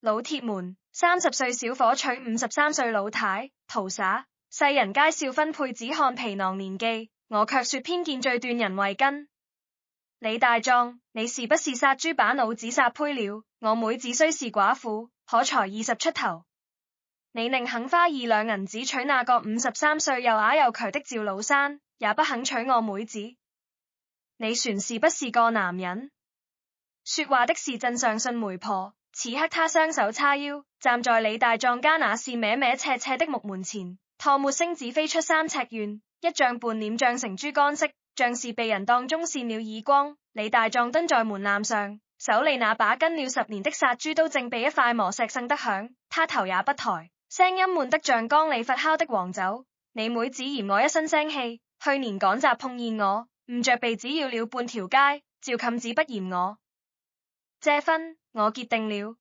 老鐵們，30歲小伙娶53歲老太，圖灑，世人皆笑分配只看皮囊年紀，我卻說偏見最斷人慧根。李大壯，你是不是殺豬把腦子殺胚了？我妹子雖是寡婦，可才20出頭，你寧肯花2兩銀子娶那個53歲又啞又瘸的趙老山，也不肯娶我妹子？你船是不是個男人？說話的是鎮上信媒婆，此刻她雙手叉腰，站在李大壯家那是歪歪斜斜的木門前，唾沫星子飛出3尺遠，一丈半臉漲成豬肝色，像是被人當中扇了耳光。李大壯蹲在門檻上，手裏那把跟了10年的殺豬刀正被一塊磨石剩得響，他頭也不抬，聲音悶得像缸裏發酵的黃酒。你妹子嫌我一身腥氣，去年趕集碰見我，誤着鼻子要了半條街，趙冚子不嫌我借婚，我結定了。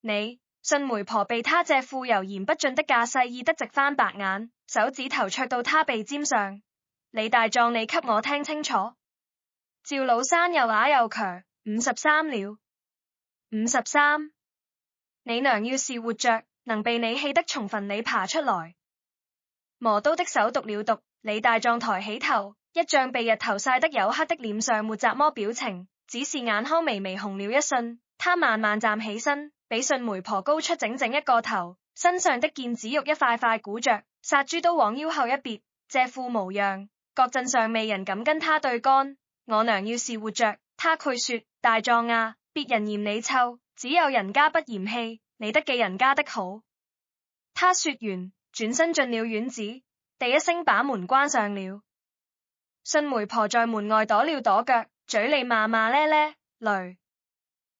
你信媒婆被他這副油鹽不進的架勢意得直翻白眼，手指頭戳到他鼻尖上。李大壯，你給我聽清楚，趙老山又啞又瘸，53了，53。你娘要是活着，能被你氣得從墳裡爬出來。磨刀的手讀了讀，李大壯抬起頭，一張被日頭曬得黝黑的臉上沒怎麼表情，只是眼眶微微紅了一瞬。他慢慢站起身，比信媒婆高出整整一個頭，身上的腱子肉一塊塊鼓着，殺豬刀往腰後一別，這副模樣，各鎮上未人敢跟他對幹。我娘要是活着，他卻說：大壯啊，別人嫌你臭，只有人家不嫌棄，你得記人家的好。他說完，轉身進了院子，第一聲把門關上了。信媒婆在門外躲了躲腳，嘴裏罵罵咧咧，雷，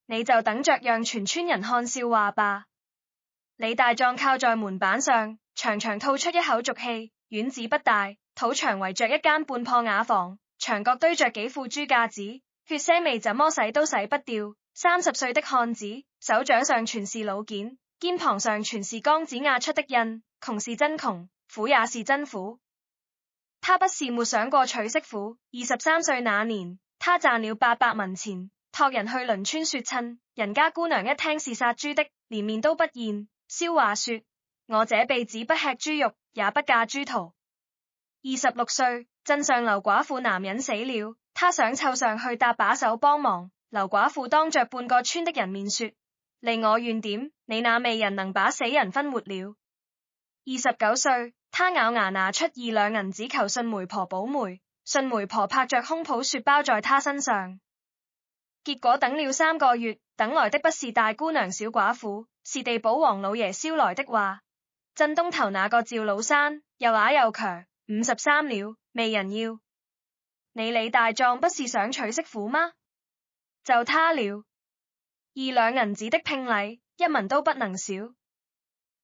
你就等着讓全村人看笑話吧。李大壯靠在門板上，長長吐出一口濁氣。院子不大，土牆圍着一間半破瓦房，牆角堆着幾副豬架子，血腥味怎麼洗都洗不掉。30歲的漢子，手掌上全是老繭，肩膀上全是鋼子壓出的印。窮是真窮，苦也是真苦。他不是沒想過娶媳婦。23歲那年，他賺了800文錢，託人去鄰村說親，人家姑娘一聽是殺豬的，連面都不現，笑話說：我這輩子不吃豬肉，也不嫁豬屠。26歲，鎮上劉寡婦男人死了，他想湊上去搭把手幫忙。劉寡婦當着半個村的人面說：離我遠點，你那媚人能把死人分活了。29歲，他咬牙拿出2兩銀子求信媒婆保媒，信媒婆拍着胸脯說包在他身上。結果等了3個月，等來的不是大姑娘小寡婦，是地保王老爺捎來的話：鎮東頭那個趙老山又啞又瘸，53了，未人要。你李大壯不是想娶媳婦嗎？就他了，2兩銀子的聘禮，一文都不能少。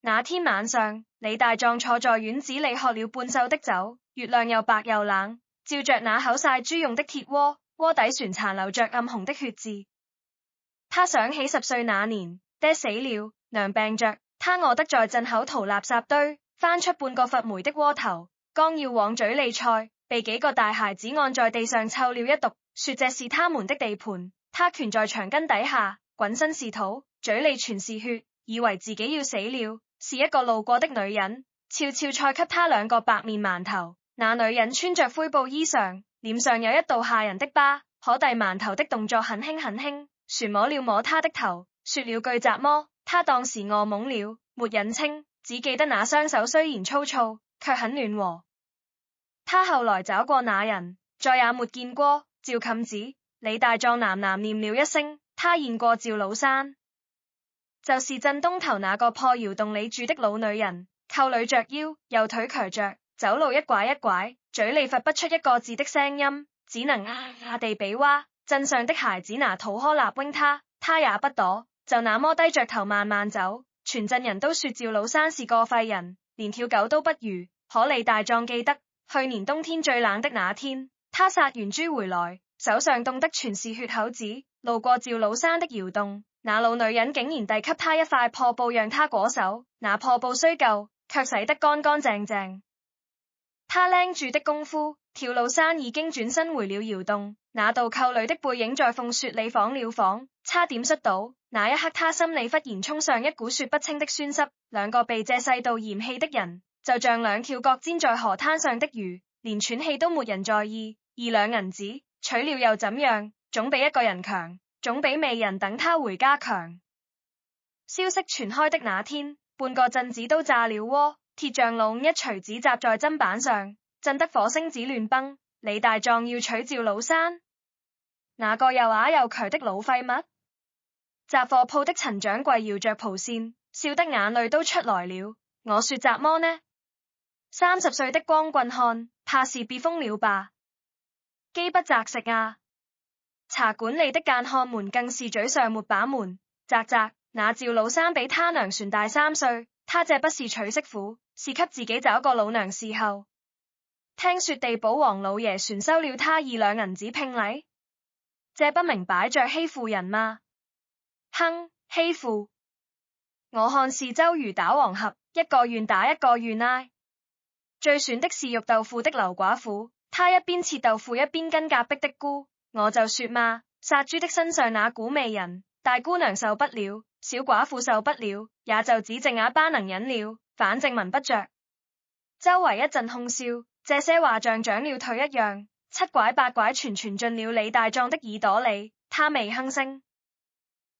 那天晚上，李大壯坐在院子裏喝了半袖的酒，月亮又白又冷，照着那口曬豬用的鐵鍋，鍋底旋殘留着暗紅的血漬。他想起10歲那年，爹死了，娘病着，他餓得在鎮口淘垃圾堆，翻出半個發霉的鍋頭，剛要往嘴裏塞，被幾個大孩子按在地上臭了一毒，說這是他們的地盤。他蜷在牆根底下，滾身是土，嘴裏全是血，以為自己要死了。是一個路過的女人，悄悄塞給他2個白面饅頭。那女人穿着灰布衣裳，臉上有一道嚇人的疤，可遞饅頭的動作很輕很輕，旋摸了摸他的頭，說了句雜麼。他當時餓懵了，沒認清，只記得那雙手雖然粗糙，卻很暖和。他後來找過那人，再也沒見過。趙冚子，李大壯喃喃念了一聲，他見過趙老山，就是鎮東頭那個破窑洞裡住的老女人，扣裡着腰，右腿瘸着，走路一拐一拐，嘴裡發不出一個字的聲音，只能地比劃。鎮上的孩子拿土坷立扔他也不躲，就那麼低着頭慢慢走。全鎮人都說趙老山是個廢人，連條狗都不如。可李大壯記得，去年冬天最冷的那天，他殺完豬回來，手上凍得全是血口子，路過趙老山的窑洞，那老女人竟然遞給他一塊破布讓他裹手，那破布雖舊，卻洗得乾乾淨淨。他拎住的功夫，趙老山已經轉身回了窑洞，那道扣裡的背影在風雪裡晃了晃，差點摔倒。那一刻他心裏忽然衝上一股說不清的酸澀，兩個被這世道嫌棄的人，就像兩條擱淺在河灘上的魚，連喘氣都沒人在意。2兩銀子取了又怎樣？總比一個人強，總比未人等他回家強。消息傳開的那天，半個鎮子都炸了鍋，鐵匠老一錘子砸在砧板上，震得火星子亂崩。李大壯要娶趙老山，那個又啞又瘸的老廢物？雜貨鋪的陳掌櫃搖着蒲扇，笑得眼淚都出來了。我說怎麼呢？30歲的光棍漢，怕是別瘋了吧？飢不擇食啊！茶館裡的間看們更是嘴上沒把門。嘖嘖，那趙老山比他娘船大3歲，他這不是娶媳婦，是給自己找個老娘伺候。聽說地保王老爺船收了他2兩銀子聘禮，這不明擺着欺負人嗎？哼，欺負！我看是周瑜打黃鶴，一個願打一個願挨。最損的是肉豆腐的劉寡婦，她一邊切豆腐一邊跟隔壁的姑，我就說嘛，殺豬的身上那股味人，大姑娘受不了，小寡婦受不了，也就只剩啞巴能忍了，反正聞不着。周圍一陣哄笑，這些話像長了腿一樣，七拐八拐全進了李大壯的耳朵裡，他未吭聲。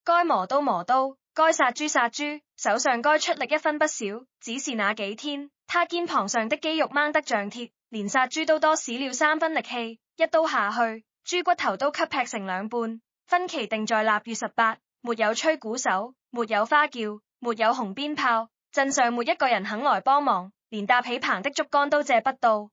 該磨刀磨刀，該殺豬殺豬，手上該出力一分不少，只是那幾天，他肩膀上的肌肉掹得像鐵，連殺豬都多使了3分力氣，一刀下去，豬骨頭都給劈成兩半。分期定在臘月18，沒有吹鼓手，沒有花轎，沒有紅鞭炮，鎮上沒一個人肯來幫忙，連搭起棚的竹竿都借不到。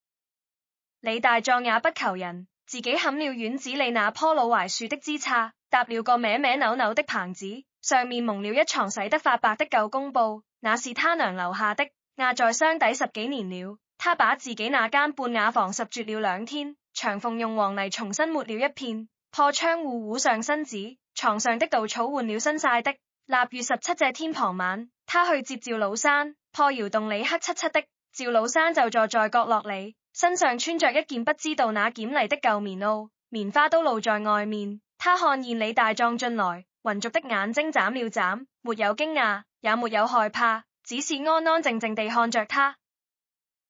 李大壯也不求人，自己砍了院子裡那棵老槐樹的枝杈，搭了個歪歪扭扭的棚子，上面蒙了一床洗得發白的舊公布，那是他娘留下的，壓在箱底10幾年了。他把自己那間半瓦房拾絕了2天，牆縫用黃泥重新抹了一片，破窗戶糊上新紙，床上的稻草換了新曬的。臘月17這天傍晚，他去接趙老山，破窑洞裡黑漆漆的，趙老山就坐在角落裡，身上穿着一件不知道哪撿嚟的舊棉襖，棉花都露在外面。他看見李大壯進來，渾濁的眼睛眨了眨，沒有驚訝，也沒有害怕，只是安安靜靜地看着他。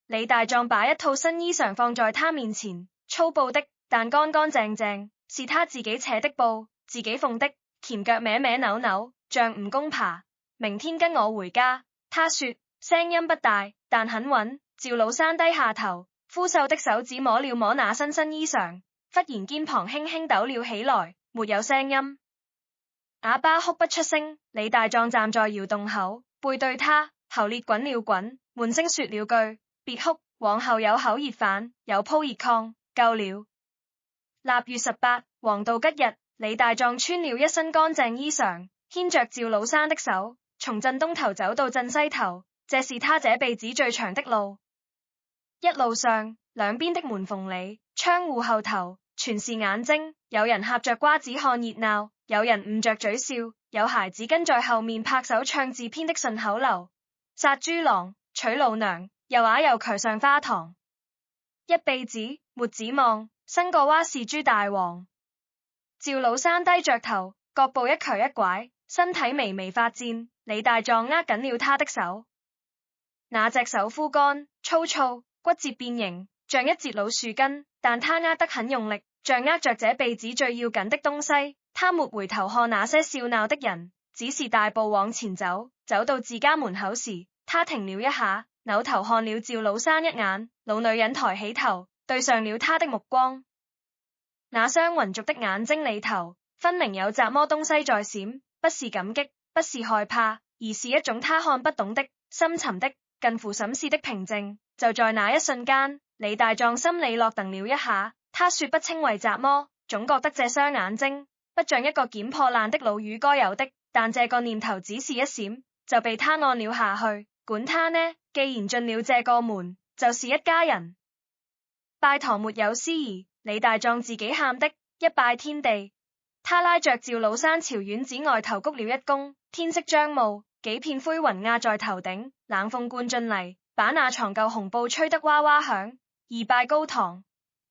李大壯把一套新衣裳放在他面前，粗布的，但乾乾淨淨，是他自己扯的布，自己縫的，鉗腳歪歪扭扭，像蜈蚣爬。明天跟我回家，他說，聲音不大，但很穩。趙老山低下頭，枯瘦的手指摸了摸那新衣裳，忽然肩膀輕輕抖了起來，沒有聲音。啞巴哭不出聲。李大壯站在窑洞口，背對他，喉裂滾了滾，悶聲說了句，別哭，往後有口熱飯，有鋪熱炕，夠了。臘月18，黃道吉日，李大壯穿了一身乾淨衣裳，牽着趙老山的手，從鎮東頭走到鎮西頭，這是他這輩子最長的路。一路上，兩邊的門縫裡、窗戶後頭，全是眼睛，有人剋着瓜子看熱鬧，有人捂着嘴笑，有孩子跟在後面拍手唱自編的順口溜：殺豬郎，娶老娘，又啞又瘸上花堂。一輩子沒指望生個娃是豬大王。趙老山低着頭，腳步一瘸一拐，身體微微發顫。李大壯握緊了他的手，那隻手枯乾粗糙，骨折變形，像一截老樹根，但他握得很用力，像握着這輩子最要緊的東西。他沒回頭看那些笑鬧的人，只是大步往前走，走到自家門口時，他停了一下，扭頭看了趙老山一眼。老女人抬起頭，對上了他的目光，那雙渾濁的眼睛裡頭，分明有雜麼東西在閃，不是感激，不是害怕，而是一種他看不懂的、深沉的、近乎審視的平靜。就在那一瞬間，李大壯心裡落頓了一下，他說不清為雜麼，總覺得這雙眼睛不像一個撿破爛的老魚該有的，但這個念頭只是一閃，就被他按了下去。管他呢，既然進了這個門，就是一家人。拜堂沒有司儀，李大壯自己喊的，一拜天地。他拉着趙老山朝院子外頭鞠了一躬。天色將暮，幾片灰雲壓在頭頂，冷風灌進嚟，把那床舊紅布吹得哇哇響。二拜高堂，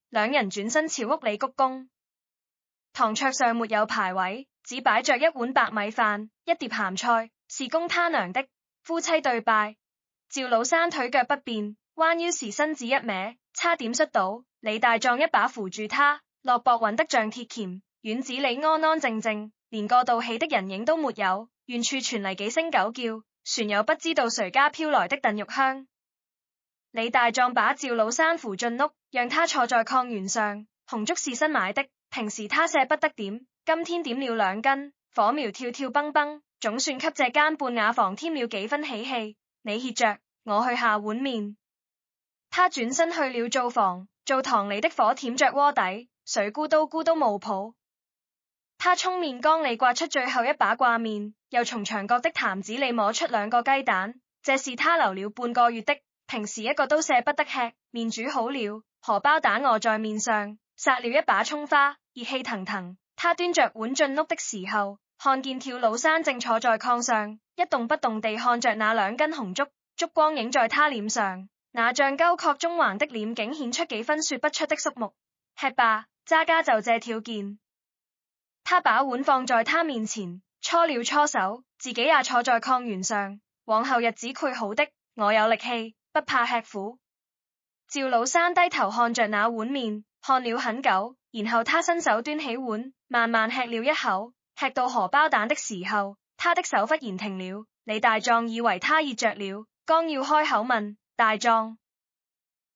兩人轉身朝屋裏鞠躬。堂桌上沒有牌位，只擺着一碗白米飯，一碟鹹菜是供他娘的。夫妻對拜，趙老山腿腳不便，彎腰時身子一歪，差點摔倒。李大壯一把扶住他，落膊穩得像鐵鉗。院子裏安安靜靜，連過道喜的人影都沒有。遠處傳嚟幾聲狗叫，船有不知道誰家飄來的燉肉香。李大壯把趙老山扶進屋，讓他坐在炕沿上。紅燭是新買的，平時他捨不得點，今天點了2根，火苗跳跳蹦蹦，總算給這間半雅房添了幾分喜氣。你歇着，我去下碗麵。他轉身去了灶房，灶堂裏的火舔着鍋底，水咕嘟咕都冒泡。他從麵缸裏刮出最後一把掛麵，又從牆角的壇子裏摸出2個雞蛋，這是他留了半個月的，平時一個都捨不得吃。麵煮好了，荷包蛋臥在面上，撒了一把蔥花，熱氣騰騰。他端着碗進屋的時候，看見趙老山正坐在炕上，一動不動地看着那2根紅燭，燭光映在他臉上，那像溝壑中橫的臉竟顯出幾分說不出的肅穆。吃吧，渣家就這條件。他把碗放在他面前，搓了搓手，自己也坐在炕沿上。往後日子攰好的，我有力氣，不怕吃苦。趙老山低頭看着那碗麵，看了很久，然後他伸手端起碗，慢慢吃了一口。吃到荷包蛋的時候，他的手忽然停了。李大壯以為他熱着了，剛要開口問大壯，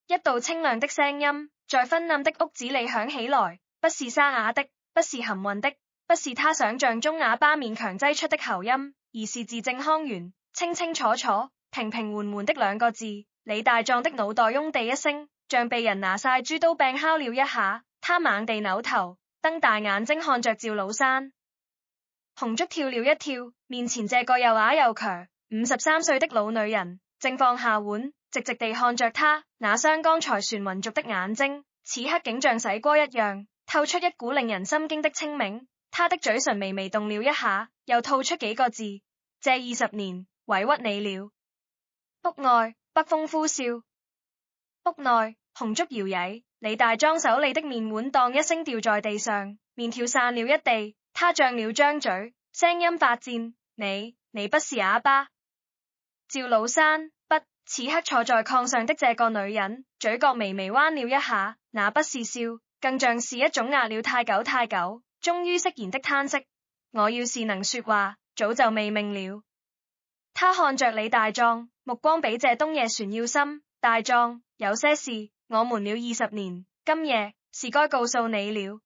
一道清亮的聲音在昏暗的屋子裏響起來，不是沙啞的，不是含混的，不是他想象中啞巴勉強擠出的喉音，而是字正腔圓、清清楚楚、平平緩緩的2個字。李大壯的腦袋嗡地一聲，像被人拿晒豬刀柄敲了一下。他猛地扭頭，瞪大眼睛看着趙老山。紅燭跳了一跳，面前這個又啞又強53歲的老女人正放下碗，直直地看着他，那雙剛才旋渾濁的眼睛此刻竟像洗過一樣，透出一股令人心驚的清明。他的嘴唇微微動了一下，又吐出幾個字：這20年委屈你了。屋外北風呼嘯，屋內紅燭搖曳，李大壯手裏的麵碗當一聲掉在地上，麵條散了一地。他張了張嘴，聲音發顫：你不是啞巴？趙老山不。此刻坐在炕上的這個女人，嘴角微微彎了一下，那不是笑，更像是一種壓了太久，終於釋然的嘆息。我要是能說話，早就未命了。他看着李大壯，目光比這東夜船要深。大壯，有些事我瞞了20年，今夜是該告訴你了。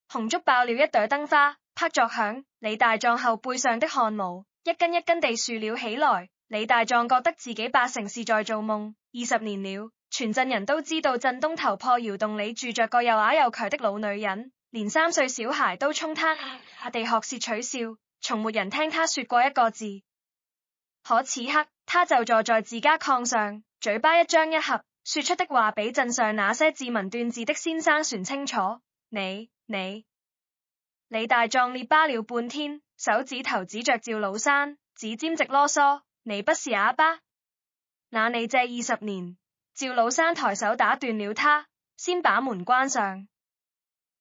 紅燭爆了一朵燈花，啪作響，李大壯後背上的汗毛一根一根地豎了起來。李大壯覺得自己80是在做夢。20年了，全鎮人都知道鎮東頭破窑洞裏住着個又啞又強的老女人，連3歲小孩都衝他地學舌取笑，從沒人聽他說過一個字。可此刻他就坐在自家炕上，嘴巴一張一合，說出的話比鎮上那些自文斷字的先生船清楚。你。李大壯列巴了半天，手指頭指着趙老山，指尖直囉嗦。你不是啞巴？那你這20年？趙老山抬手打斷了他，先把門關上。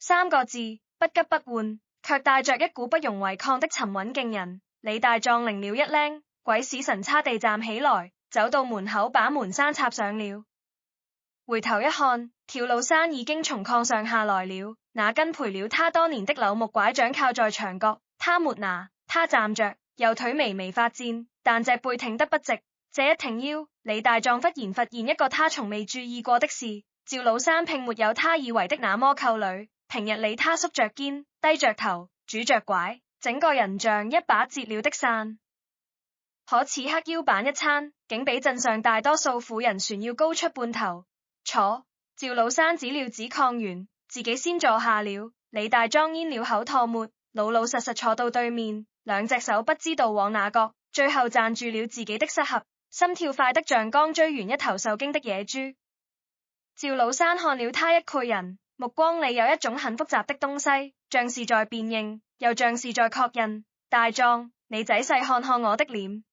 3個字，不急不緩，卻帶着一股不容違抗的沉穩勁人。李大壯靈了一鈴，鬼使神差地站起來，走到門口把門閂插上了。回頭一看，趙老山已經從炕上下來了，那根陪了他多年的柳木拐杖靠在牆角，他沒拿，他站着，右腿微微發顫，但隻背挺得不直。這一挺腰，李大壯忽然發現一個他從未注意過的事：趙老山並沒有他以為的那麼扣壘，平日裏他縮着肩，低着頭，拄着拐，整個人像一把折了的傘。可此刻腰板一撐，竟比鎮上大多數婦人船要高出半頭。坐，趙老山指了指炕沿，自己先坐下了。李大壯咽了口唾沫，老老實實坐到對面，兩隻手不知道往哪擱，最後站住了自己的膝頰，心跳快得像剛追完一頭受驚的野豬。趙老山看了他一概人，目光裡有一種很複雜的東西，像是在辨認，又像是在確認。大壯，你仔細看看我的臉。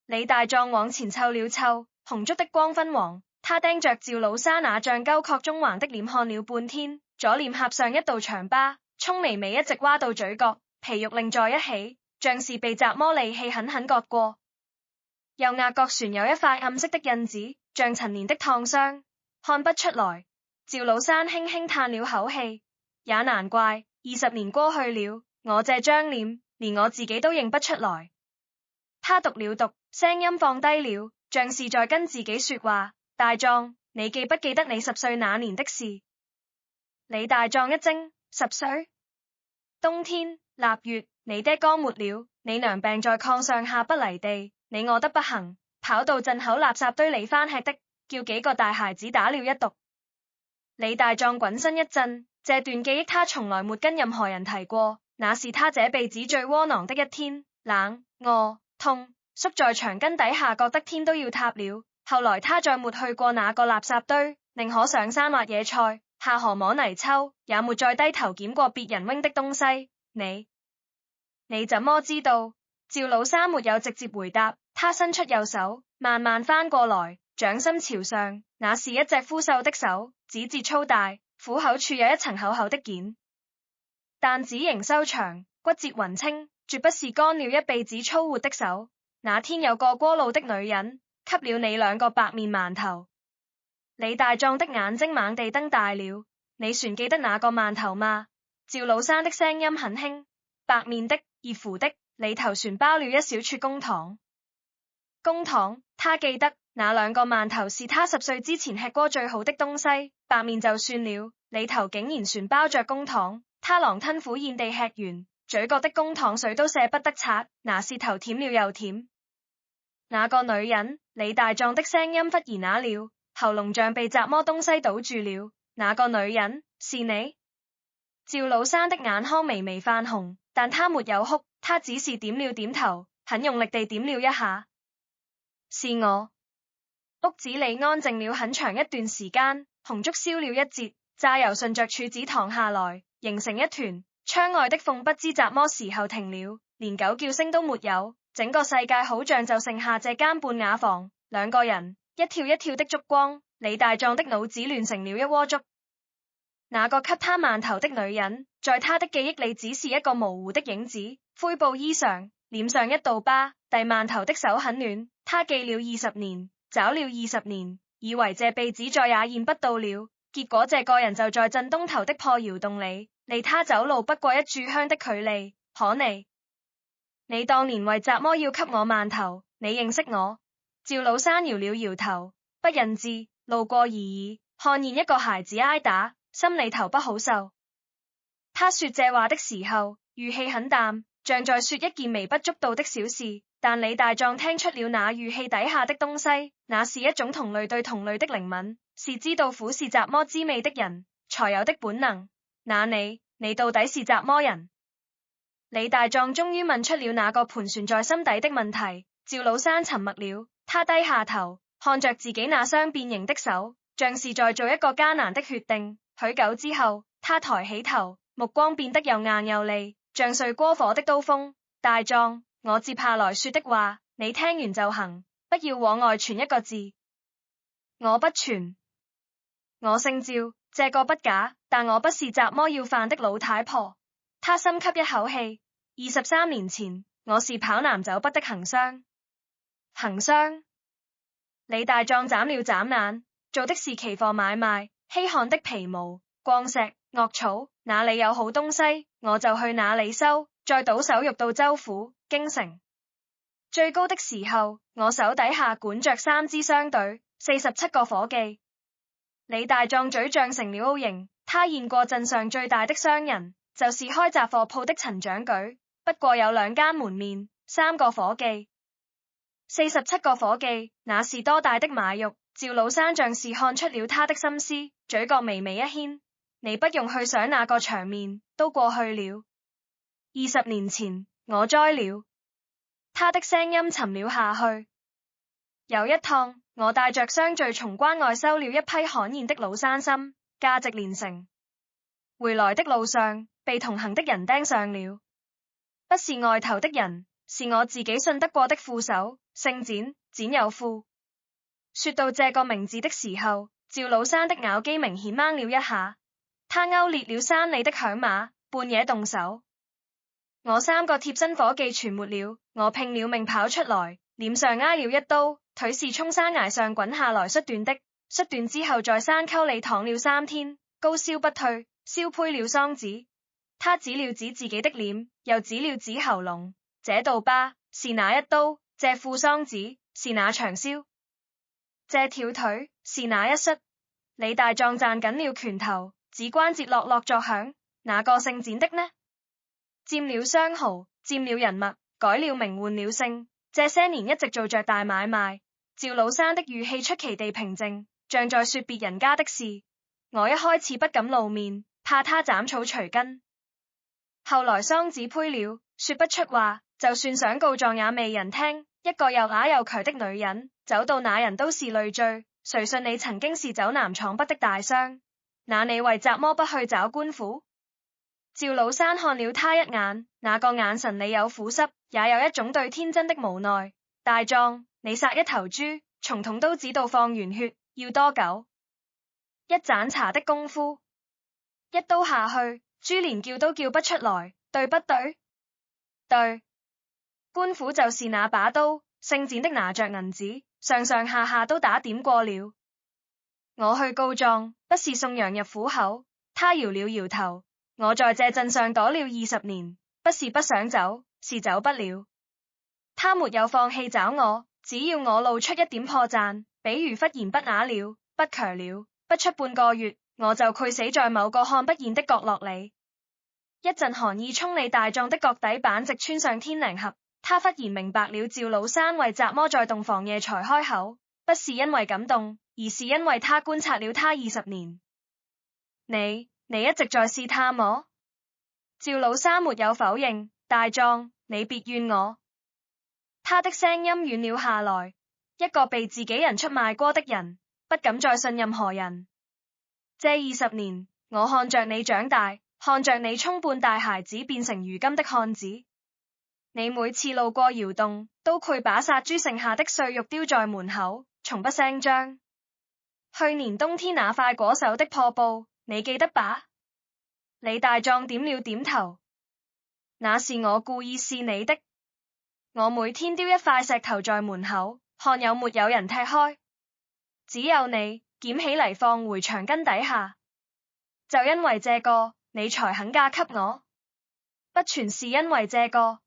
李大壯往前湊了湊，紅燭的光昏黃，他盯着趙老山那像溝壑中橫的臉看了半天，左臉頰上一道長疤，蔥眉尾一直挖到嘴角，皮肉另在一起，像是被雜魔利器狠狠割過。右額角旋有一塊暗色的印子，像陳年的燙傷，看不出來。趙老山輕輕嘆了口氣，也難怪，20年過去了，我這張臉連我自己都認不出來。他讀了讀，聲音放低了，像是在跟自己說話。大壯，你記不記得你10歲那年的事？李大壯一驚，10歲？冬天臘月，你爹剛沒了，你娘病在炕上下不離地，你餓得不行，跑到鎮口垃圾堆裡翻吃的，叫幾個大孩子打了一毒。李大壯滾身一震，這段記憶他從來沒跟任何人提過，那是他這輩子最窩囊的一天，冷、餓、痛，縮在牆根底下覺得天都要塌了。後來他再沒去過那個垃圾堆，寧可上山挖野菜，下河摸泥鰍，也沒再低頭撿過別人扔的東西。你怎麼知道？趙老三沒有直接回答，他伸出右手，慢慢翻過來，掌心朝上，那是一隻枯瘦的手，指節粗大，虎口處有一層厚厚的繭，但指形修長，骨節勻稱，絕不是乾了一輩子粗活的手。那天有個過路的女人給了你2個白面饅頭。李大壯的眼睛猛地瞪大了，你船記得那個饅頭嗎？趙老山的聲音很輕，白面的，熱乎的，裏頭船包了一小撮公帑。公帑，他記得那2個饅頭是他10歲之前吃過最好的東西，白面就算了，裏頭竟然船包着公帑，他狼吞虎咽地吃完，嘴角的公帑水都捨不得擦，那是頭舔了又舔。那個女人，李大壯的聲音忽然啞了，喉嚨像被雜魔東西堵住了。那個女人是你？趙老山的眼眶微微泛紅，但他沒有哭，他只是點了點頭，很用力地點了一下。是我。屋子裡安靜了很長一段時間，紅燭燒了一截，炸油順着柱子淌下來，形成一團。窗外的風不知雜麼時候停了，連狗叫聲都沒有。整個世界好像就剩下這間半瓦房，2個人一跳一跳的燭光，李大壯的腦子亂成了一鍋粥。那個給他饅頭的女人，在他的記憶裡只是一個模糊的影子，灰布衣裳，臉上一道疤，遞饅頭的手很暖。他記了20年，找了20年，以為這輩子再也見不到了，結果這個人就在鎮東頭的破窑洞裡，離他走路不過一炷香的距離。可你當年為雜麼要給我饅頭？你認識我？趙老山搖了搖頭，不認字，路過而已。看見一個孩子挨打，心裡頭不好受。他說這話的時候，語氣很淡，像在說一件微不足道的小事。但李大壯聽出了那語氣底下的東西，那是一種同類對同類的靈敏，是知道苦是雜麼滋味的人才有的本能。那你到底是雜麼人？李大壯終於問出了那個盤旋在心底的問題。趙老山沉默了，他低下頭，看着自己那雙變形的手，像是在做一個艱難的決定。許久之後，他抬起頭，目光變得又硬又利，像碎過火的刀鋒。大壯，我接下來說的話，你聽完就行，不要往外傳一個字。我不傳。我姓趙，這個不假，但我不是雜麼要飯的老太婆。他深吸一口氣。23年前，我是跑南走北的行商。行商？李大壯眨了眨眼，做的是期貨買賣，稀罕的皮毛、礦石、惡草，哪裡有好東西，我就去哪裡收，再倒手續到州府、京城。最高的時候，我手底下管着3支商隊，47個夥計。李大壯嘴脹成了 O 型，他見過鎮上最大的商人，就是開雜貨鋪的陳長舉，不過有2間門面，3個夥計，47個夥計，那是多大的買肉？趙老山像是看出了他的心思，嘴角微微一牽。你不用去想那個場面，都過去了。20年前，我栽了。他的聲音沉了下去。有一趟，我帶着商聚從關外收了一批罕見的老山參，價值連城。回來的路上，被同行的人盯上了。不是外頭的人，是我自己信得過的副手，姓展，展有富。說到這個名字的時候，趙老山的咬肌明顯掹了一下。他勾裂了山裡的響馬，半夜動手。我3個貼身夥計全沒了，我拼了命跑出來，臉上挨了一刀，腿是從山崖上滾下來摔斷的，摔斷之後在山溝裏躺了3天，高燒不退，燒胚了桑子。他指了指自己的臉，又指了指喉嚨，這道疤是哪一刀？這副桑子是哪場燒？這條腿是哪一摔？李大壯攢緊了拳頭，指關節落落作響。哪個姓簡的呢？佔了商號，佔了人脈，改了名換了姓，這些年一直做着大買賣。趙老山的語氣出奇地平靜，像在說別人家的事。我一開始不敢露面，怕他斬草除根。後來桑子胚了，說不出話，就算想告狀也未人聽。一個又啞又瘸的女人，走到哪人都是累贅。誰信你曾經是走南闖北的大商？那你為什麼不去找官府？趙老山看了他一眼，那個眼神裏有苦澀，也有一種對天真的無奈。大壯，你殺一頭豬，從捅刀子到放完血，要多久？一盞茶的功夫，一刀下去，豬連叫都叫不出來，對不對？對。官府就是那把刀，姓簡的拿着銀子，上上下下都打點過了。我去告狀，不是送羊入虎口。他搖了搖頭。我在這鎮上躲了20年，不是不想走，是走不了。他沒有放棄找我，只要我露出一點破綻，比如忽然不啞了，不瘸了，不出半個月，我就潰死在某個看不見的角落裏。一陣寒意衝李大壯的腳底板直穿上天靈盒，他忽然明白了趙老山為什麼在洞房夜才開口，不是因為感動，而是因為他觀察了他20年。你一直在試探我？趙老山沒有否認。大壯，你別怨我。他的聲音軟了下來。一個被自己人出賣過的人，不敢再信任何人。這20年，我看着你長大，看着你從半大孩子變成如今的漢子。你每次路過窑洞，都會把殺豬剩下的碎肉丟在門口，從不聲張。去年冬天那塊裹手的破布，你記得吧？李大壯點了點頭。那是我故意試你的。我每天丟一塊石頭在門口，看有沒有人踢開。只有你撿起嚟放回牆根底下。就因為這個，你才肯嫁給我？不全是因為這個。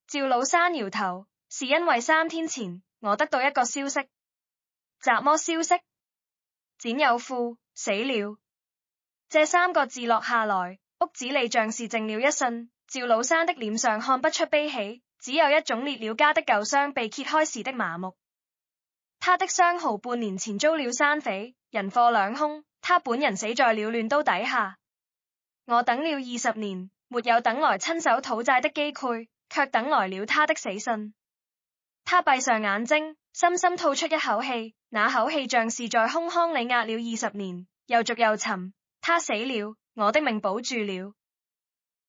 趙老山搖頭，是因為3天前我得到一個消息。什麼消息？簡有富死了。這3個字落下來，屋子裏像是靜了一瞬。趙老山的臉上看不出悲喜，只有一種裂了痂的舊傷被揭開時的麻木。他的商號半年前遭了山匪，人貨兩空，他本人死在了亂刀底下。我等了20年，沒有等來親手討債的機會，卻等來了他的死訊。他閉上眼睛，深深吐出一口氣，那口氣像是在空腔裏壓了20年，又濁又沉。他死了，我的命保住了，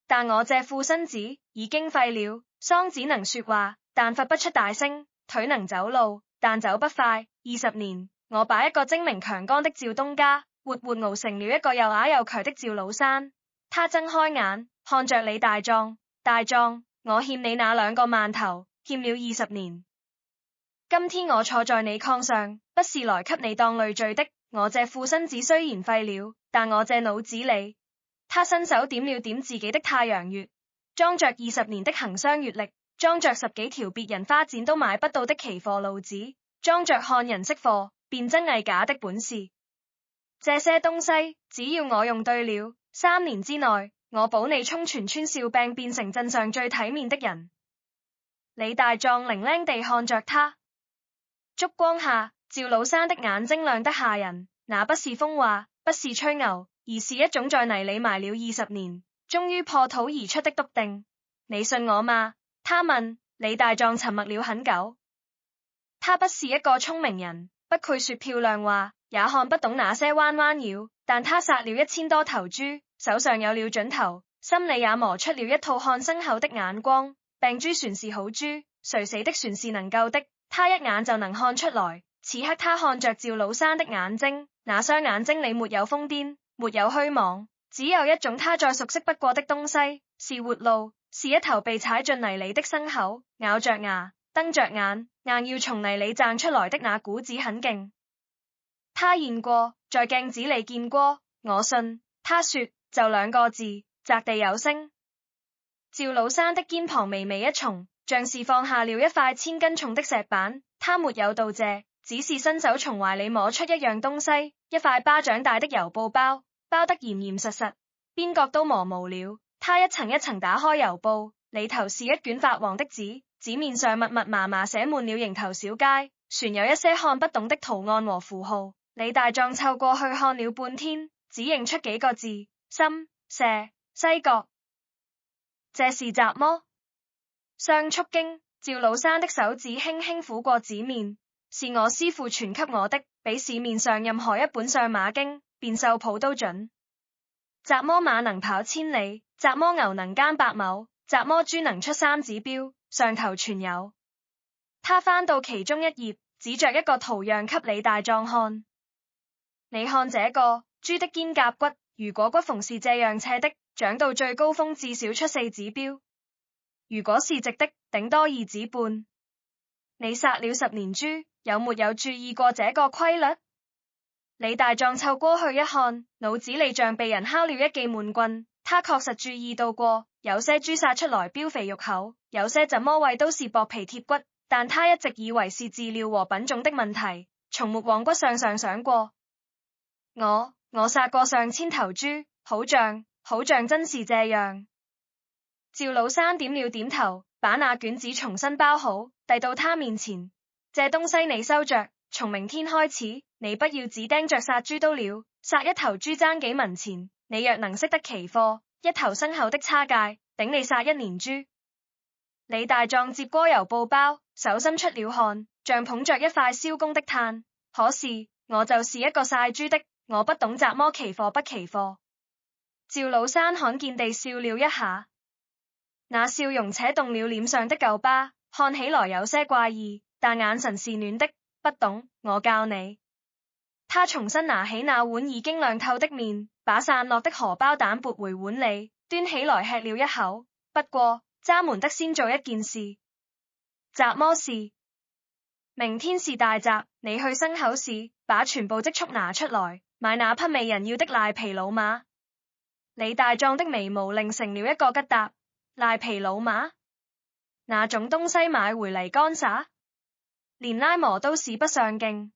但我這副身子已經廢了。桑只能說話，但發不出大聲；腿能走路，但走不快。20年，我把一個精明強幹的趙東家，活活熬成了一個又啞又瘸的趙老山。他睜開眼，看着李大壯。大壯，我欠你那2個饅頭，欠了20年。今天我坐在你炕上，不是來給你當累贅的。我這副身子雖然廢了，但我這腦子裏。他伸手點了點自己的太陽穴，裝着20年的行商閱歷，裝着10幾條別人花錢都買不到的奇貨路子，裝着看人識貨、辨真偽假的本事。這些東西，只要我用對了，3年之內，我保你從全村笑柄變成鎮上最體面的人。李大壯零零地看着他，燭光下，趙老山的眼睛亮得嚇人，那不是瘋話，不是吹牛，而是一種在泥裏埋了20年，終於破土而出的篤定。你信我嗎？他問。李大壯沉默了很久。他不是一個聰明人，不會說漂亮話，也看不懂那些彎彎繞，但他殺了1000多頭豬，手上有了準頭，心裏也磨出了一套看牲口的眼光。病豬船是好豬，垂死的船是能救的，他一眼就能看出來。此刻他看着趙老山的眼睛，那雙眼睛裡沒有瘋癲，沒有虛妄，只有一種他再熟悉不過的東西，是活路，是一頭被踩進泥裡的牲口，咬着牙，瞪着眼，硬要從泥裡掙出來的那股子很勁。他現過，在鏡子裡見過，我信。他說，就2個字，擲地有聲。趙老山的肩膀微微一重，像是放下了一塊1000斤重的石板。他沒有道謝，只是伸手從懷裡摸出一樣東西，一塊巴掌大的郵報包，包得嚴嚴實實，邊角都磨無了。他一層一層打開郵報，裡頭是一卷發黃的紙，紙面上密密麻麻寫滿了蠅頭小街，船有一些看不懂的圖案和符號。李大壯湊過去看了半天，只認出幾個字：深、射、西角。這是什麼？相速經，趙老山的手指輕輕撫過紙面，是我師父傳給我的，比市面上任何一本上馬經、變獸譜都準。什麼馬能跑1000里？什麼牛能耕100畝？什麼豬能出3指標？上頭全有。他翻到其中一頁，指着一個圖樣給李大壯看。你看這個豬的肩胛骨，如果骨縫是這樣斜的，長到最高峰至少出4指標；如果是直的，頂多2指半。你殺了10年豬，有沒有注意過這個規律？李大壯湊過去一看，腦子裡像被人敲了一記悶棍。他確實注意到過，有些豬殺出來膘肥肉厚，有些怎麼餵都是薄皮貼骨，但他一直以為是飼料和品種的問題，從沒往骨上想過。我殺過上千頭豬，好像真是這樣。趙老山點了點頭，把那卷紙重新包好，遞到他面前。這東西你收着，從明天開始，你不要只盯着殺豬刀了，殺一頭豬爭幾文錢，你若能識得期貨，一頭牲口的差價，頂你殺1年豬。李大壯接過郵報包，手心出了汗，像捧着一塊燒工的炭。可是我就是一個曬豬的，我不懂怎麼期貨不期貨。趙老山罕見地笑了一下，那笑容扯動了臉上的舊疤，看起來有些怪異，但眼神是暖的。不懂，我教你。他重新拿起那碗已經亮透的麵，把散落的荷包蛋撥回碗裡，端起來吃了一口。不過咱們得先做一件事。什麼事？明天是大集，你去牲口市，把全部積蓄拿出來，買那匹沒人要的賴皮老馬。李大壯的眉毛擰成了一個疙瘩。賴皮老馬？那種東西買回嚟幹啥？連拉磨都使不上勁。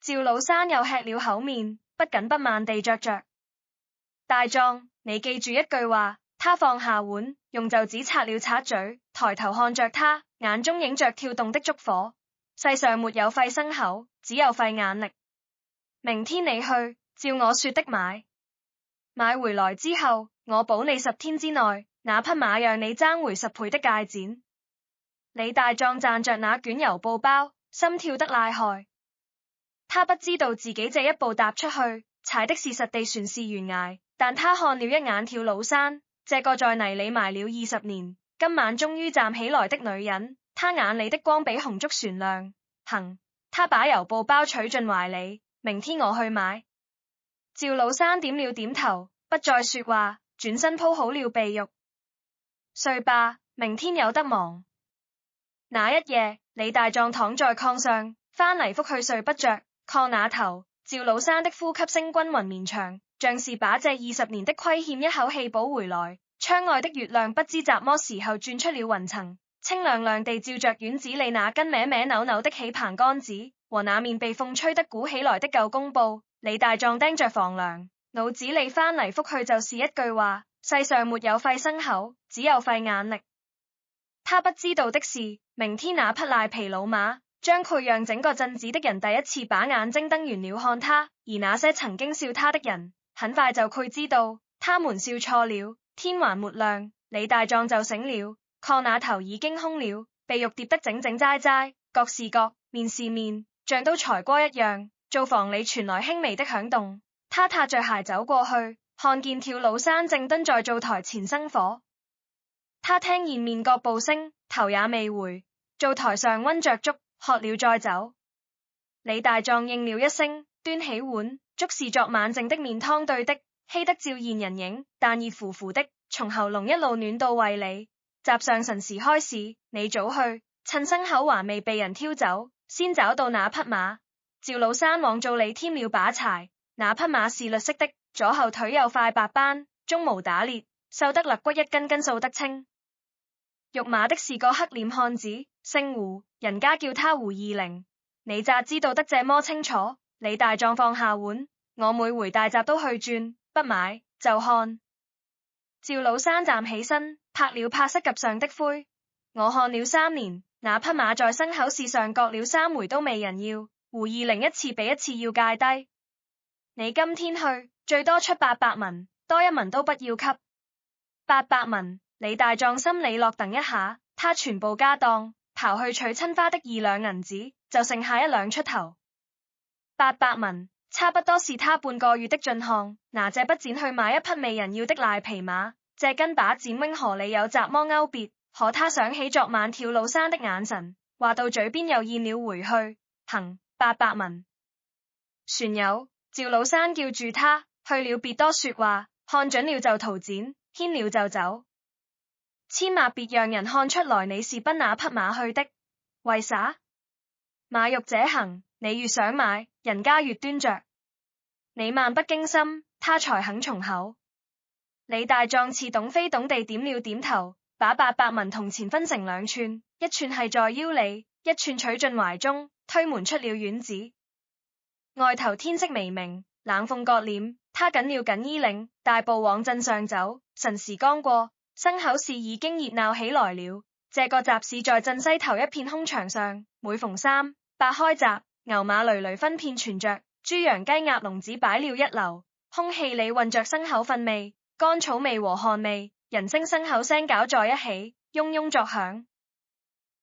趙老山又吃了口麵，不緊不慢地嚼着。大壯，你記住一句話。他放下碗，用袖子擦了擦嘴，抬頭看着他，眼中映着跳動的燭火。世上沒有廢牲口，只有廢眼力。明天你去，照我說的買回來之後，我保你10天之內，那匹馬讓你爭回10倍的價錢。李大壯攢着那卷郵報包，心跳得厲害。他不知道自己這一步踏出去，踩的是實地船是懸崖，但他看了一眼跳老山，這個在泥裡埋了20年，今晚終於站起來的女人，他眼裡的光比紅燭船亮。行，他把郵報包取進懷裡，明天我去買。趙老山點了點頭，不再說話，轉身鋪好了被褥。睡吧，明天有得忙。那一夜，李大壯躺在炕上，翻嚟覆去睡不着。炕那頭，趙老山的呼吸聲均勻綿長，像是把這20年的虧欠一口氣補回來。窗外的月亮不知什麼時候轉出了雲層，清亮亮地照着院子裡那根歪歪扭扭的起棚桿子和那面被風吹得鼓起來的舊公布。李大壯盯着房梁，腦子裡翻嚟覆去就是一句話：世上沒有廢牲口，只有廢眼力。他不知道的是，明天那匹賴皮老馬將會讓整個鎮子的人第一次把眼睛瞪圓了看他，而那些曾經笑他的人，很快就會知道他們笑錯了。天還沒亮，李大壯就醒了，炕那頭已經空了，被褥疊得整整齋齋，角是角，面是面，像都裁過一樣。灶房裡傳來輕微的響動，他踏着鞋走過去，看見跳老山正蹲在灶台前生火。他聽見面角步聲，頭也未回，灶台上溫着粥，喝了再走。李大壯應了一聲，端起碗，粥是昨晚剩的麵湯兌的，稀得照現人影，但熱乎乎的，從喉嚨一路暖到胃裏。集上辰時開始，你早去，趁牲口還未被人挑走，先找到那匹馬。趙老山往灶裏添了把柴，那匹馬是綠色的，左後腿有塊白斑，鬃毛打裂，瘦得肋骨一根根掃得清。育馬的是個黑臉漢子，姓胡，人家叫他胡二陵。你咋知道得這麼清楚？李大壯放下碗，我每回大閘都去轉，不買就看。趙老山站起身，拍了拍膝頰上的灰。我看了3年，那匹馬在牲口市上割了3回都未人要。胡二陵一次比一次要價低。你今天去，最多出800文，多1文都不要給。800文，李大壯心裏落噔一下，他全部家當，刨去娶親花的2兩銀子，就剩下1兩出頭。800文，差不多是他半個月的進項。拿這筆錢去買一匹未人要的賴皮馬，這跟把剪葳河裏有雜麼勾別？可他想起昨晚跳老山的眼神，話到嘴邊又咽了回去。行，800文。船友趙老山叫住他，去了別多說話，看準了就圖剪，牽了就走。千萬別讓人看出來你是奔那匹馬去的。為啥？馬欲這行，你越想買，人家越端着。你漫不經心，他才肯從口。李大壯似懂非懂地點了點頭，把800文銅錢分成2寸，一寸係在腰裏，一寸取進懷中，推門出了院子。外頭天色微明，冷風割臉，他緊了緊衣領，大步往鎮上走。辰時剛過，牲口市已經熱鬧起來了。這個集市在鎮西頭一片空場上，每逢3、8開閘，牛馬累累分片存着，豬羊雞鴨籠子擺了一流，空氣裏混着牲口糞味、乾草味和汗味，人聲牲口聲攪在一起，嗡嗡作響。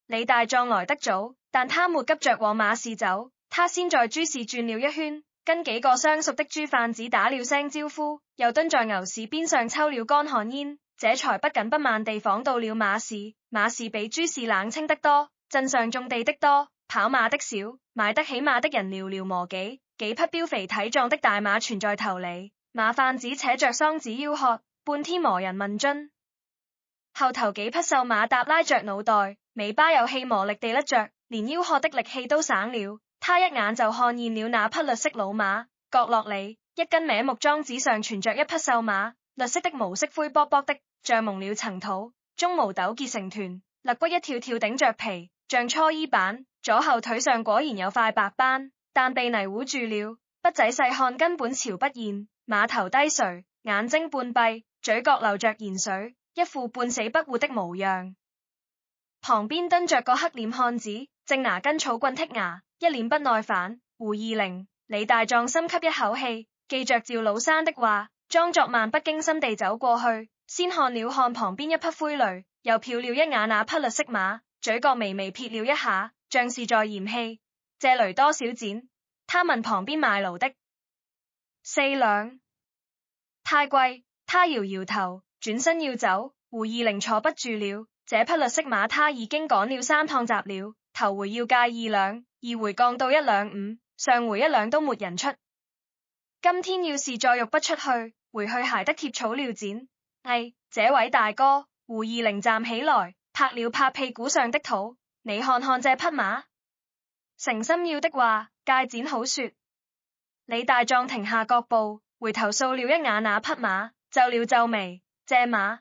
李大壯來得早，但他沒急着往馬市走，他先在豬市轉了一圈，跟幾個相熟的豬販子打了聲招呼，又蹲在牛市邊上抽了乾旱煙，這才不緊不慢地訪到了馬市。馬市比豬市冷清得多，鎮上種地的多，跑馬的少，買得起馬的人寥寥無幾，幾匹膘肥體壯的大馬存在頭裏，馬販子扯着桑子吆喝，半天磨人問津。後頭幾匹瘦馬搭拉着腦袋，尾巴有氣磨力地甩着，連吆喝的力氣都省了。他一眼就看見了那匹綠色老馬，角落裏一根歪木樁子上存着一匹瘦馬，綠色的毛色灰卜卜的，像蒙了層土，鬃毛糾結成團，肋骨一跳跳頂着皮，像搓衣板。左後腿上果然有塊白斑，但被泥糊住了，不仔細看根本瞧不見。馬頭低垂，眼睛半閉，嘴角流着鹽水，一副半死不活的模樣。旁邊蹲着個黑臉漢子，正拿根草棍剔牙，一臉不耐煩。胡二陵，李大壯深吸一口氣，記着趙老山的話，裝作漫不經心地走過去，先看了看旁邊一匹灰驢，又瞟了一眼那匹綠色馬，嘴角微微撇了一下，像是在嫌棄。這驢多少錢？他問旁邊賣驢的。4兩。太貴。他搖搖頭，轉身要走。胡二陵坐不住了，這匹綠色馬他已經趕了3趟閘了，頭回要價2兩，2回降到1兩5，上回1兩都沒人出。今天要是再欲不出去，回去還得貼草料剪。哎，這位大哥，胡二陵站起來，拍了拍屁股上的土，你看看這匹馬，誠心要的話，價剪好說。李大壯停下腳步，回頭掃了一眼那匹馬，皺了皺眉，這馬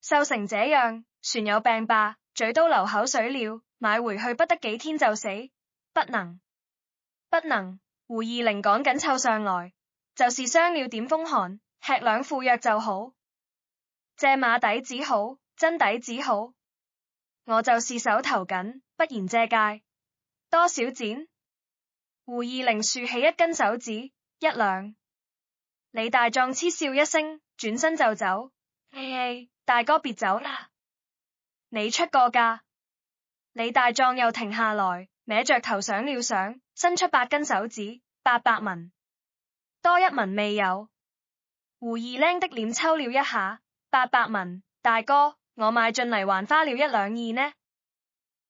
瘦成這樣，船有病吧？嘴都流口水了，買回去不得幾天就死。不能，不能。胡二陵趕緊湊上來，就是傷了點風寒，吃2副藥就好。這馬底子好，真底子好。我就是手頭緊，不然借價多少錢？胡二陵豎起一根手指，1兩。李大壯嗤笑一聲，轉身就走。嘿嘿，大哥別走啦，你出個價。李大壯又停下來，歪着頭想了想，伸出8根手指，800文，多1文未有。胡二僆的臉抽了一下，800文，大哥，我買進嚟還花了1兩2呢。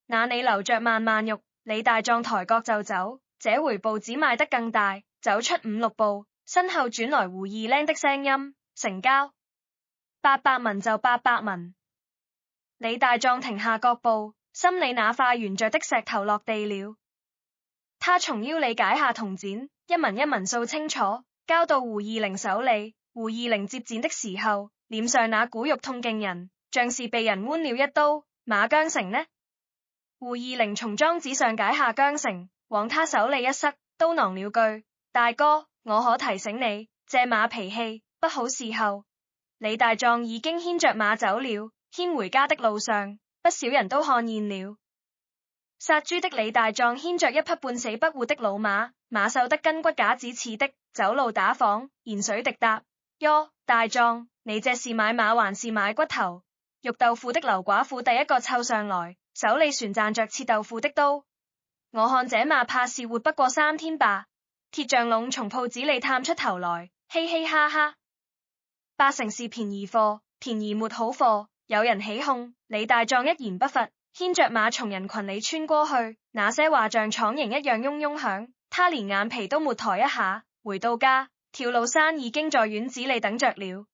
那你留着慢慢肉。李大壯抬腳就走，這回步子邁得更大，走出5、6步，身後轉來胡二僆的聲音，成交。800文就800文。李大壯停下腳步，心裏那塊懸着的石頭落地了。他從腰裏解下銅剪，一文一文掃清楚，交到胡二陵手裏。胡二陵接剪的時候，臉上那股肉痛驚人，像是被人剜了一刀。馬韁繩呢？胡二陵從裝子上解下韁繩，往他手裏一塞，嘟囔了句：大哥，我可提醒你，這馬脾氣不好伺候。李大壯已經牽着馬走了，牽回家的路上，不少人都看見了。殺豬的李大壯牽着一匹半死不活的老馬，馬瘦得跟骨架子似的，走路打晃，鹽水滴答。喲，大壯，你這是買馬還是買骨頭？肉豆腐的劉寡婦第一個湊上來，手裏旋賺着切豆腐的刀。我看這馬怕是活不過3天吧。鐵匠龍從鋪子裏探出頭來，嘻嘻哈哈。八成是便宜貨，便宜沒好貨。有人起哄，李大壯一言不發，牽着馬從人群裏穿過去。那些話像廠營一樣嗡嗡響，他連眼皮都沒抬一下。回到家，跳魯山已經在院子裏等着了。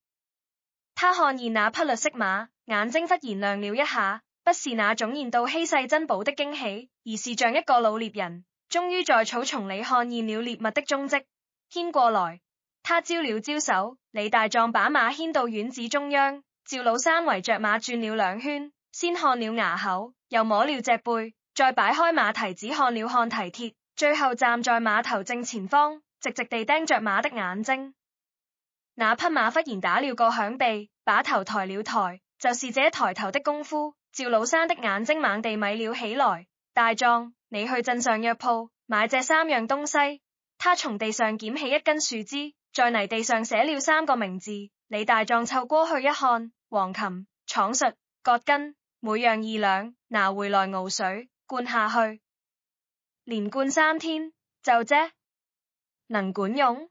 他看見那匹綠色馬，眼睛忽然亮了一下，不是那種見到稀世珍寶的驚喜，而是像一個老獵人，終於在草叢裏看見了獵物的蹤跡。牽過來，他招了招手，李大壯把馬牽到院子中央，趙老三圍着馬轉了2圈，先看了牙口，又摸了脊背，再擺開馬蹄子看了看蹄鐵，最後站在馬頭正前方，直直地盯着馬的眼睛。那匹馬忽然打了個響鼻，把頭抬了抬，就是這抬頭的功夫，趙老三的眼睛猛地米了起來。大壯，你去鎮上藥鋪買這3樣東西。他從地上撿起一根樹枝，在泥地上寫了3個名字。李大壯湊過去一看，黃芩、廠術、葛根，每樣2兩，拿回來熬水灌下去，連灌3天，就這能管用？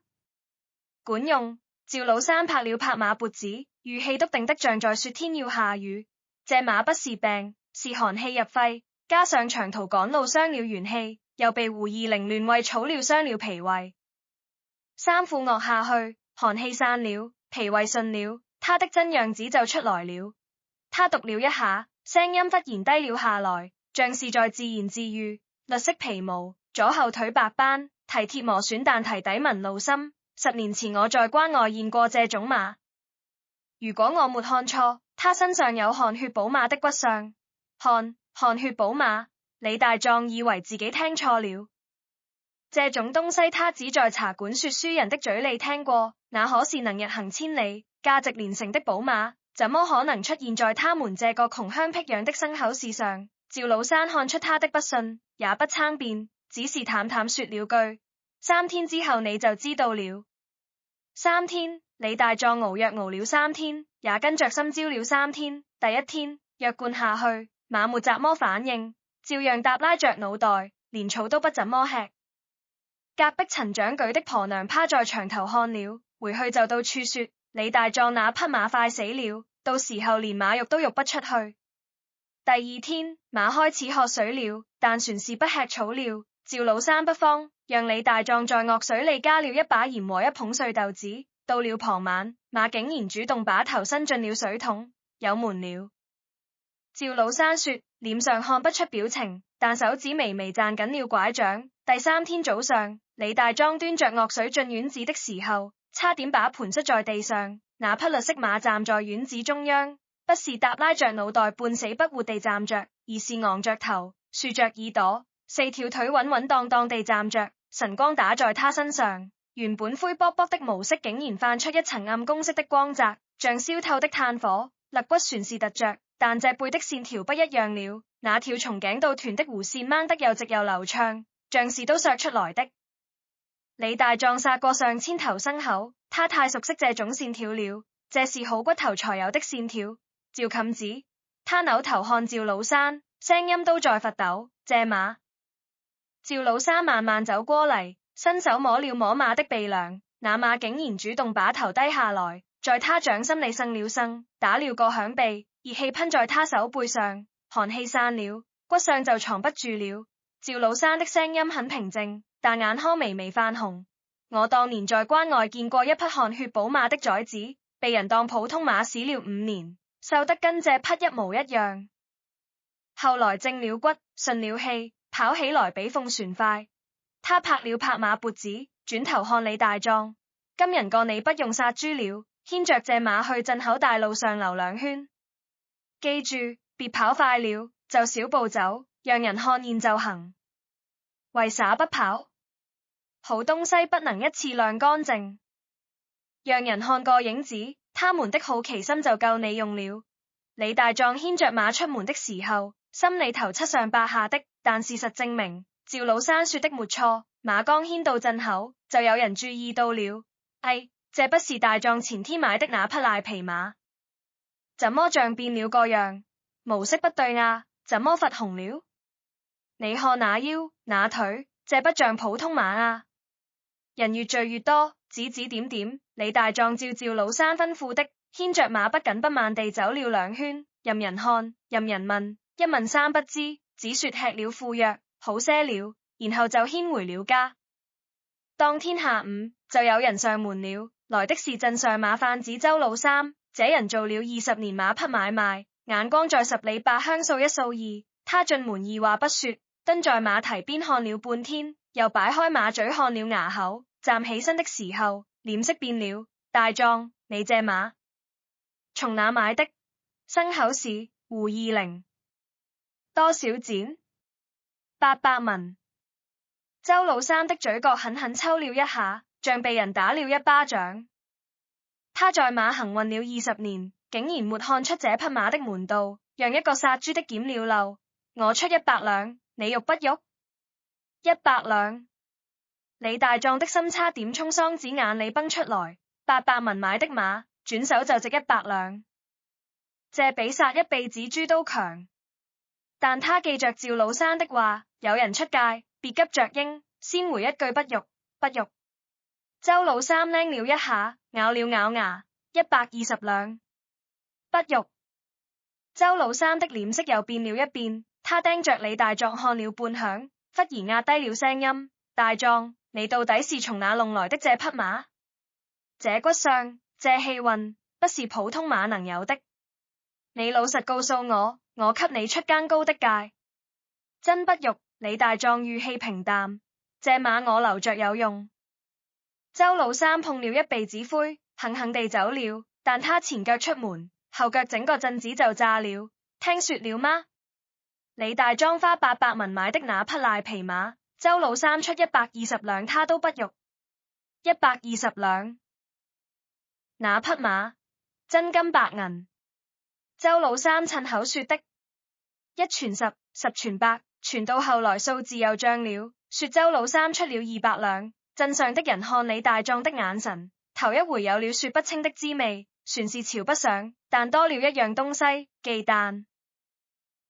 管用。趙老三拍了拍馬脖子，語氣篤定得像在說天要下雨。這馬不是病，是寒氣入肺，加上長途趕路傷了元氣，又被胡二陵亂餵草料傷了脾胃。3副藥下去，寒氣散了，脾胃順了，他的真樣子就出來了。他讀了一下，聲音忽然低了下來，像是在自言自語：綠色皮毛，左後腿白斑，蹄鐵磨損，但蹄底紋路深。10年前我在關外見過這種馬，如果我沒看錯，他身上有汗血寶馬的骨相。汗血寶馬，李大壯以為自己聽錯了。這種東西他只在茶館說書人的嘴裡聽過，那可是能日行千里、價值連城的寶馬，怎麼可能出現在他們這個窮鄉僻壤的牲口市上？趙老三看出他的不信，也不爭辯，只是淡淡說了句：3天之後你就知道了。3天，李大壯熬藥熬了3天，也跟着心焦了3天。第1天，藥灌下去，馬沒怎麼反應，照樣耷拉着腦袋，連草都不怎麼吃。隔壁陳長舉的婆娘趴在牆頭看了，回去就到處說李大壯那匹馬快死了，到時候連馬肉都肉不出去。第2天，馬開始喝水了，但船是不吃草料。趙老三不慌，讓李大壯在惡水裏加了一把鹽和1捧碎豆子。到了傍晚，馬竟然主動把頭伸進了水桶，有門了。趙老三說，臉上看不出表情，但手指微微攢緊了拐杖。第3天早上，李大壯端着惡水進院子的時候，差點把盤摔在地上。那匹綠色馬站在院子中央，不是耷拉着腦袋半死不活地站着，而是昂着頭，豎着耳朵，4條腿穩穩當當地站着。晨光打在他身上，原本灰卜卜的毛色竟然泛出一層暗紅色的光澤，像燒透的炭火。肋骨全是突着，但脊背的線條不一樣了，那條從頸到臀的弧線掹得又直又流暢，像是都削出來的。李大壯殺過上千頭牲口，他太熟悉這種線條了，這是好骨頭才有的線條。趙冚子，他扭頭看趙老三，聲音都在發抖。這馬。趙老三慢慢走過嚟，伸手摸了摸馬的鼻梁，那馬竟然主動把頭低下來，在他掌心裏生了生，打了個響鼻，熱氣噴在他手背上，寒氣散了，骨上就藏不住了。趙老三的聲音很平靜，但眼眶微微泛紅。我當年在關外見過一匹汗血寶馬的崽子，被人當普通馬使了5年，瘦得跟這匹一模一樣。後來正了骨，順了氣，跑起來比鳳旋快。他拍了拍馬脖子，轉頭看李大壯，今人個你不用殺豬了，牽着這馬去鎮口大路上溜2圈。記住，別跑快了，就小步走，讓人看見就行。為啥不跑？好東西不能一次晾乾淨，讓人看個影子，他們的好奇心就夠你用了。李大壯牽着馬出門的時候，心裏頭七上八下的，但事實證明，趙老山說的沒錯，馬剛牽到鎮口，就有人注意到了。哎，這不是大壯前天買的那匹賴皮馬？怎麼像變了個樣？毛色不對啊，怎麼發紅了？你看那腰那腿，這不像普通馬啊！人越聚越多，指指點點，李大壯照趙老山吩咐的，牽着馬不緊不慢地走了2圈，任人看，任人問，一問三不知，只說吃了副藥，好些了，然後就牽回了家。當天下午就有人上門了，來的是鎮上馬販子周老三，這人做了20年馬匹買賣，眼光在10里8鄉數一數二。他進門二話不說，蹲在馬蹄邊看了半天，又擺開馬嘴看了牙口，站起身的時候臉色變了。大壯，你這馬從哪買的？牲口是胡20，多少錢？800文。周老三的嘴角狠狠抽了一下，像被人打了一巴掌。他在馬行運了20年，竟然沒看出這匹馬的門道，讓一個殺豬的撿了漏。我出100兩，你欲不欲？100兩。李大壯的心差點從桑子眼裏崩出來，800文買的馬，轉手就值100兩，這比殺一輩子豬都強。但他記着趙老山的話，有人出界，別急着應，先回一句不欲，不欲。周老三拎了一下，咬了咬牙，120兩，不欲。周老三的臉色又變了一變。他盯着李大壯看了半晌，忽然壓低了聲音：大壯，你到底是從哪弄來的這匹馬？這骨相，這氣運，不是普通馬能有的。你老實告訴我，我給你出更高的價。真不欲。李大壯語氣平淡：這馬我留着有用。周老三碰了一鼻子灰，狠狠地走了。但他前腳出門，後腳整個鎮子就炸了。聽說了嗎？李大壯花800文買的那匹賴皮馬，周老三出120兩，他都不欲。120兩，那匹馬真金白銀。周老三趁口說的，一傳十，十傳百，傳到後來數字又漲了，說周老三出了200兩。鎮上的人看李大壯的眼神，頭一回有了說不清的滋味，船是瞧不上，但多了一樣東西，忌憚。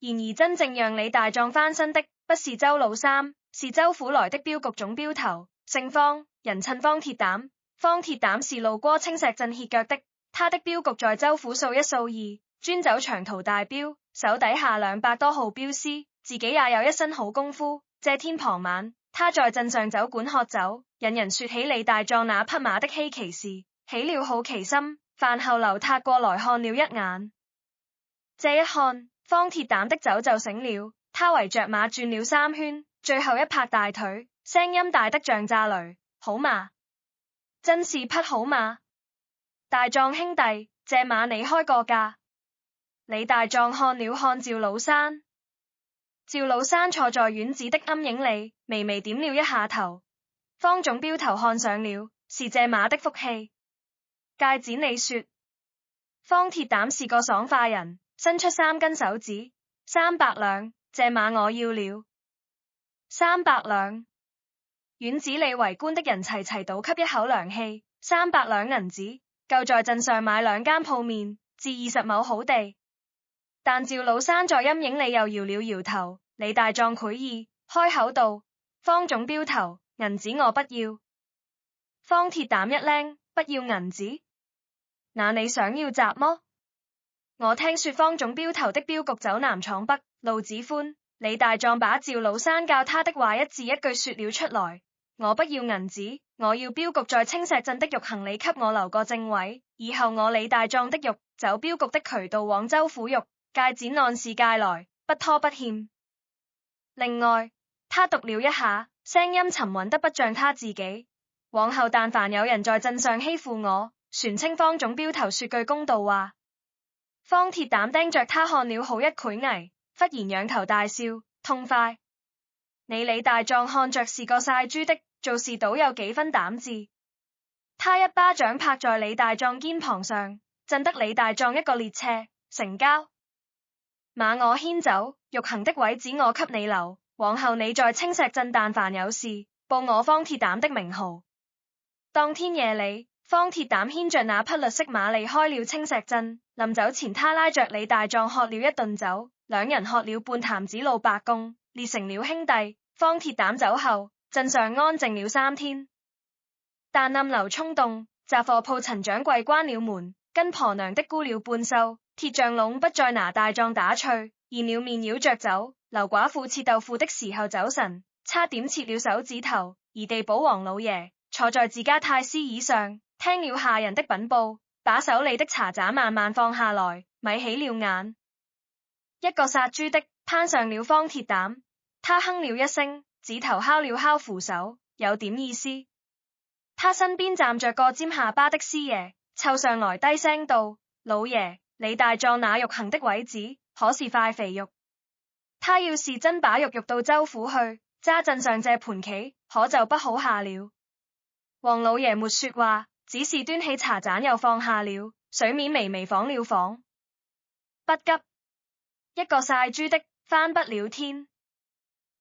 然而真正讓李大壯翻身的，不是周老三，是州府來的鏢局總鏢頭，姓方，人稱方鐵膽。方鐵膽是路過青石鎮歇腳的，他的鏢局在州府數一數二，專走長途大鏢，手底下200多號鏢師，自己也有一身好功夫。這天傍晚，他在鎮上酒館喝酒，引人說起李大壯那匹馬的稀奇事，起了好奇心。飯後劉塔過來看了一眼，這一看，方鐵膽的酒就醒了，他圍着馬轉了3圈，最後一拍大腿，聲音大得像炸雷：好馬，真是匹好馬！大壯兄弟，這馬你開個價？李大壯看了看趙老山，趙老山坐在院子的陰影裏，微微點了一下頭。方總鏢頭看上了，是這馬的福氣。戒指你說。方鐵膽是個爽快人，伸出3根手指，300兩，這馬我要了。300兩。院子裏圍觀的人齊齊倒吸一口涼氣，300兩銀子，夠在鎮上買2間鋪面，至20畝好地。但趙老山在陰影裏又搖了搖頭。李大壯悔意，開口道：方總鏢頭，銀子我不要。方鐵膽一愣：不要銀子？那你想要雜麼？我聽說方總鏢頭的鏢局走南闖北，路子寬。李大壯把趙老山教他的話一字一句說了出來：我不要銀子，我要鏢局在青石鎮的玉行里給我留個正位，以後我李大壯的獄走鏢局的渠道往州府獄，屆展按時屆來，不拖不欠。另外，他讀了一下，聲音沉穩得不像他自己。往後但凡有人在鎮上欺負我，船稱方總鏢頭說句公道話。方鐵膽盯着他看了好一會兒，忽然仰頭大笑，痛快。你李大壯看着是個曬豬的，做事倒有幾分膽子。他一巴掌拍在李大壯肩膀上，震得李大壯一個趔趄。成交。馬我牽走，玉行的位子我給你留，往後你在青石鎮但凡有事，報我方鐵膽的名號。當天夜裡，方鐵膽牽着那匹綠色馬離開了青石鎮，臨走前他拉着李大壯喝了一頓酒，兩人喝了半壇子老白貢，列成了兄弟。方鐵膽走後，鎮上安靜了3天。但暗流衝動，雜貨鋪陳掌櫃關了門，跟婆娘的沽了半繡，鐵匠攏不再拿大壯打趣，現了面繞着走。劉寡婦切豆腐的時候走神，差點切了手指頭，而地保王老爺坐在自家太師椅上，聽了下人的稟報，把手裡的茶盞慢慢放下來，咪起了眼。一個殺豬的攀上了方鐵膽，他哼了一聲，指頭敲了敲扶手，有點意思。他身邊站着個尖下巴的師爺，湊上來低聲道：老爺，李大壯那玉行的位子可是塊肥肉，他要是真把肉到州府去，揸鎮上這盤棋，可就不好下了。王老爺沒說話，只是端起茶盞又放下了，水面微微晃了晃。不急，一個曬豬的翻不了天。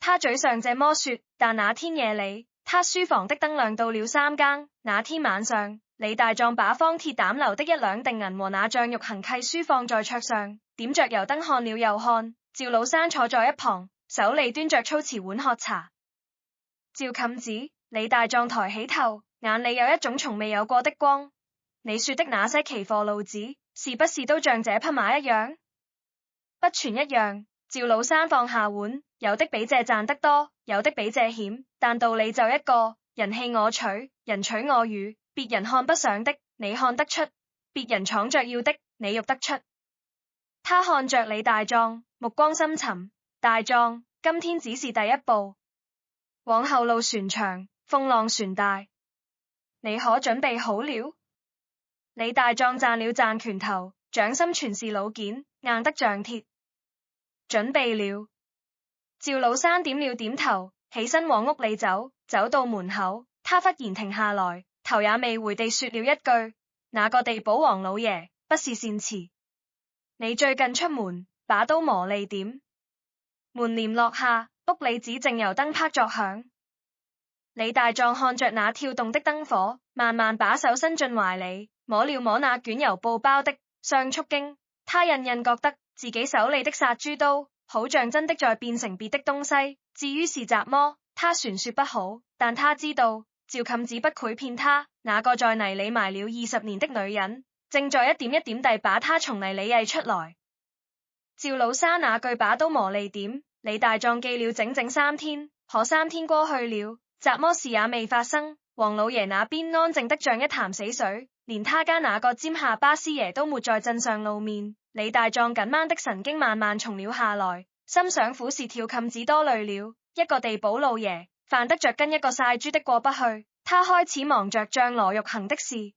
他嘴上這麼說，但那天夜裡，他書房的燈亮到了3更。那天晚上，李大壯把方鐵膽留的1兩定銀和那張玉行契書放在桌上，點着油燈看了又看。趙老三坐在一旁，手裡端着粗瓷碗喝茶。趙冚子，李大壯抬起頭，眼裡有一種從未有過的光。你說的那些奇貨路子，是不是都像這匹馬一樣？不全一樣。趙老三放下碗，有的比這賺得多，有的比這險，但道理就一個：人棄我取，人取我予。別人看不上的，你看得出；別人闖着要的，你欲得出。他看着李大壯，目光深沉。大壯，今天只是第一步，往後路船長，風浪船大，你可準備好了？李大壯讚了讚拳頭，掌心全是老繭，硬得像鐵。準備了。趙老三點了點頭，起身往屋裡走。走到門口，他忽然停下來，頭也未回地說了一句：那個地保王老爺不是善辭。你最近出門，把刀磨利點。門簾落下，屋裡只剩油燈啪作響。李大壯看着那跳動的燈火，慢慢把手伸進懷裡，摸了摸那卷油布包的雙束經。他隱隱覺得自己手裡的殺豬刀，好像真的在變成別的東西。至於是雜麼，他傳說不好，但他知道趙冚子不會騙他。那個在泥裡埋了20年的女人，正在一點一點地把他從泥裡翳出來。趙老三那句把刀磨利點，李大壯記了整整3天，可3天過去了，雜麼事也未發生。王老爺那邊安靜得像一潭死水，連他家那個尖下巴師爺都沒在鎮上露面。李大壯緊掹的神經慢慢鬆了下來，心想苦是條冚子多慮了，一個地保老爺犯得着跟一個曬豬的過不去。他開始忙着將羅玉行的事。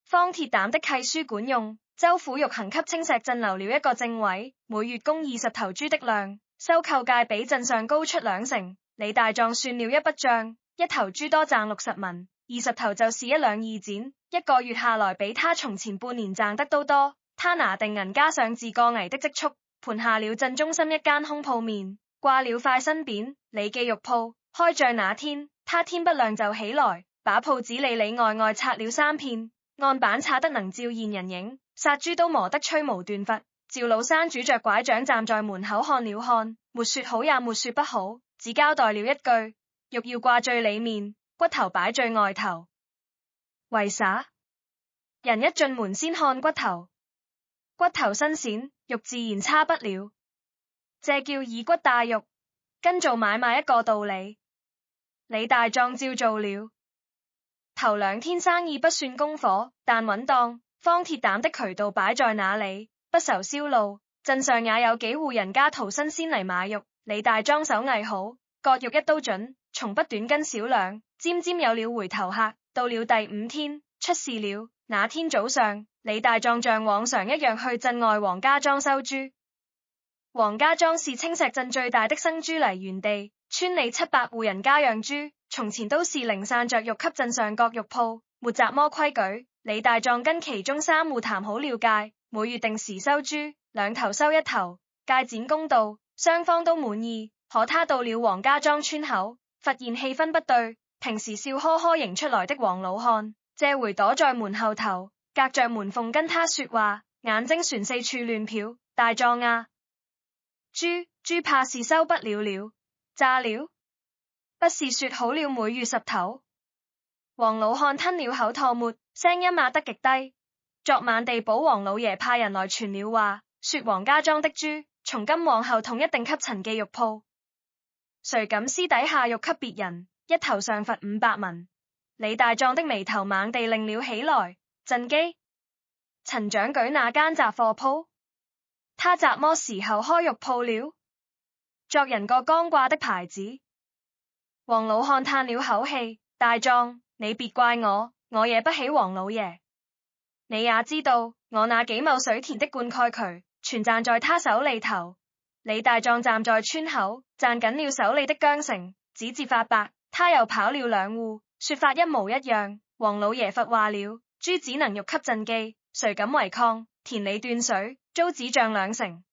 方鐵膽的契書管用，州府玉行給青石鎮留了一個正位，每月供20頭豬的量，收購價比鎮上高出2成。李大壯算了一筆賬，一頭豬多賺60文，20頭就是1兩2剪，一個月下來比他從前半年賺得都多。他拿定銀加上自個危的積蓄，盤下了鎮中心一間空鋪面，掛了塊新匾李記肉鋪。開賬那天，他天不亮就起來，把鋪子裡裡外外拆了3片，案板擦得能照現人影，殺豬都磨得吹毛斷髮。趙老三拄着拐杖站在門口看了看，沒說好也沒說不好，只交代了一句：肉要掛最裡面，骨頭擺最外頭。為啥？人一進門先看骨頭，骨頭新鮮，肉自然差不了，這叫以骨帶肉，跟做買賣一個道理。李大壯照做了。頭2天生意不算功火，但穩當。方鐵膽的渠道擺在哪裡？不愁銷路。鎮上也有幾戶人家淘新鮮嚟買肉。李大莊手藝好，割肉一刀準，從不短斤少兩。漸漸有了回頭客。到了第5天，出事了。那天早上，李大壯像往常一樣去鎮外黃家莊收豬。黃家莊是青石鎮最大的生豬嚟源地，村里700戶人家養豬，從前都是零散着肉給鎮上各肉鋪，沒什麼規矩。李大壯跟其中3戶談好了界，每月定時收豬，2頭收1頭，界剪公道，雙方都滿意。可他到了黃家莊村口，發現氣氛不對，平時笑呵呵迎出來的黃老漢，這回躲在門後頭，隔着門縫跟他說話，眼睛旋4處亂瞟。大壯啊，豬怕是收不了，炸了？不是說好了每月10頭？黃老漢吞了口唾沫，聲音壓得極低。昨晚地保黃老爺派人來傳了話，說黃家莊的豬從今往後統一定給陳記肉鋪，誰敢私底下肉給別人，1頭上罰500文。李大壯的眉頭猛地擰了起來。鎮記？陳長舉那間雜貨鋪？他什麼時候開肉鋪了？作人個剛掛的牌子。黃老漢嘆了口氣。大壯，你別怪我惹不起黃老爺。你也知道，我那幾畝水田的灌溉渠，全賺在他手裏頭。李大壯站在村口，攢緊了手裏的韁繩，指節發白。他又跑了2戶，說法一模一樣。黃老爺發話了，豬只能肉給鎮記，誰敢違抗，田裏斷水，租紙漲2成。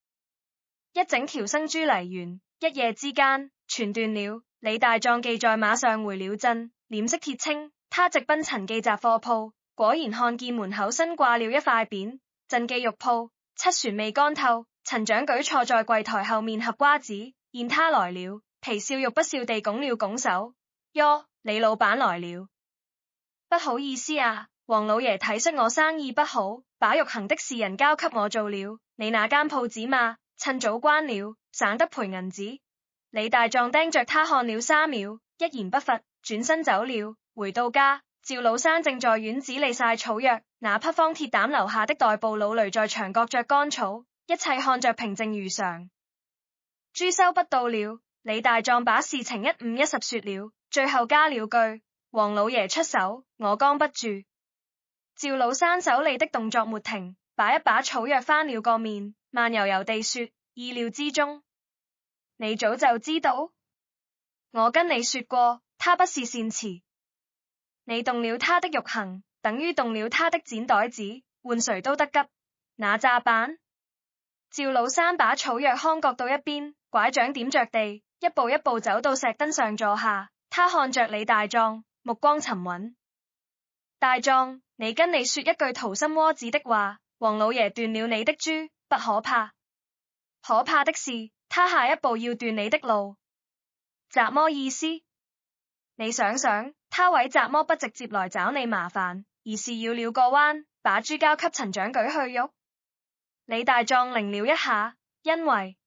一整條生豬嚟源，一夜之間全斷了。李大壯記在馬上回了鎮，臉色鐵青。他直奔陳記雜貨鋪，果然看見門口新掛了一塊匾：鎮記肉鋪，7船未乾透。陳長舉坐在櫃台後面嗑瓜子，見他來了，皮笑肉不笑地拱了拱手：喲，李老闆來了。不好意思啊，黃老爺體恤我生意不好，把肉行的事人交給我做了。你那間鋪子嘛，趁早關了，省得賠銀子。李大壯盯着他看了3秒，一言不發，轉身走了。回到家，趙老山正在院子裏曬草藥，那匹方鐵膽留下的代步老驢在牆角着乾草，一切看着平靜如常。豬收不到了，李大壯把事情一五一十說了，最後加了句：黃老爺出手，我剛不住。趙老山手裏的動作沒停，把一把草藥翻了個面，慢悠悠地說：意料之中。你早就知道？我跟你說過，他不是善貽。你動了他的肉行，等於動了他的剪袋子，換誰都得急。那咋辦？趙老山把草藥康擱到一邊，拐杖點着地，一步一步走到石墩上坐下。他看着李大壯，目光沉穩。大壯，你跟你說一句掏心窩子的話，黃老爺斷了你的豬，不可怕。可怕的是，他下一步要斷你的路。怎麼意思？你想想，他為怎麼不直接來找你麻煩，而是繞了個彎，把豬交給陳長舉去肉？李大壯愣了一下，因為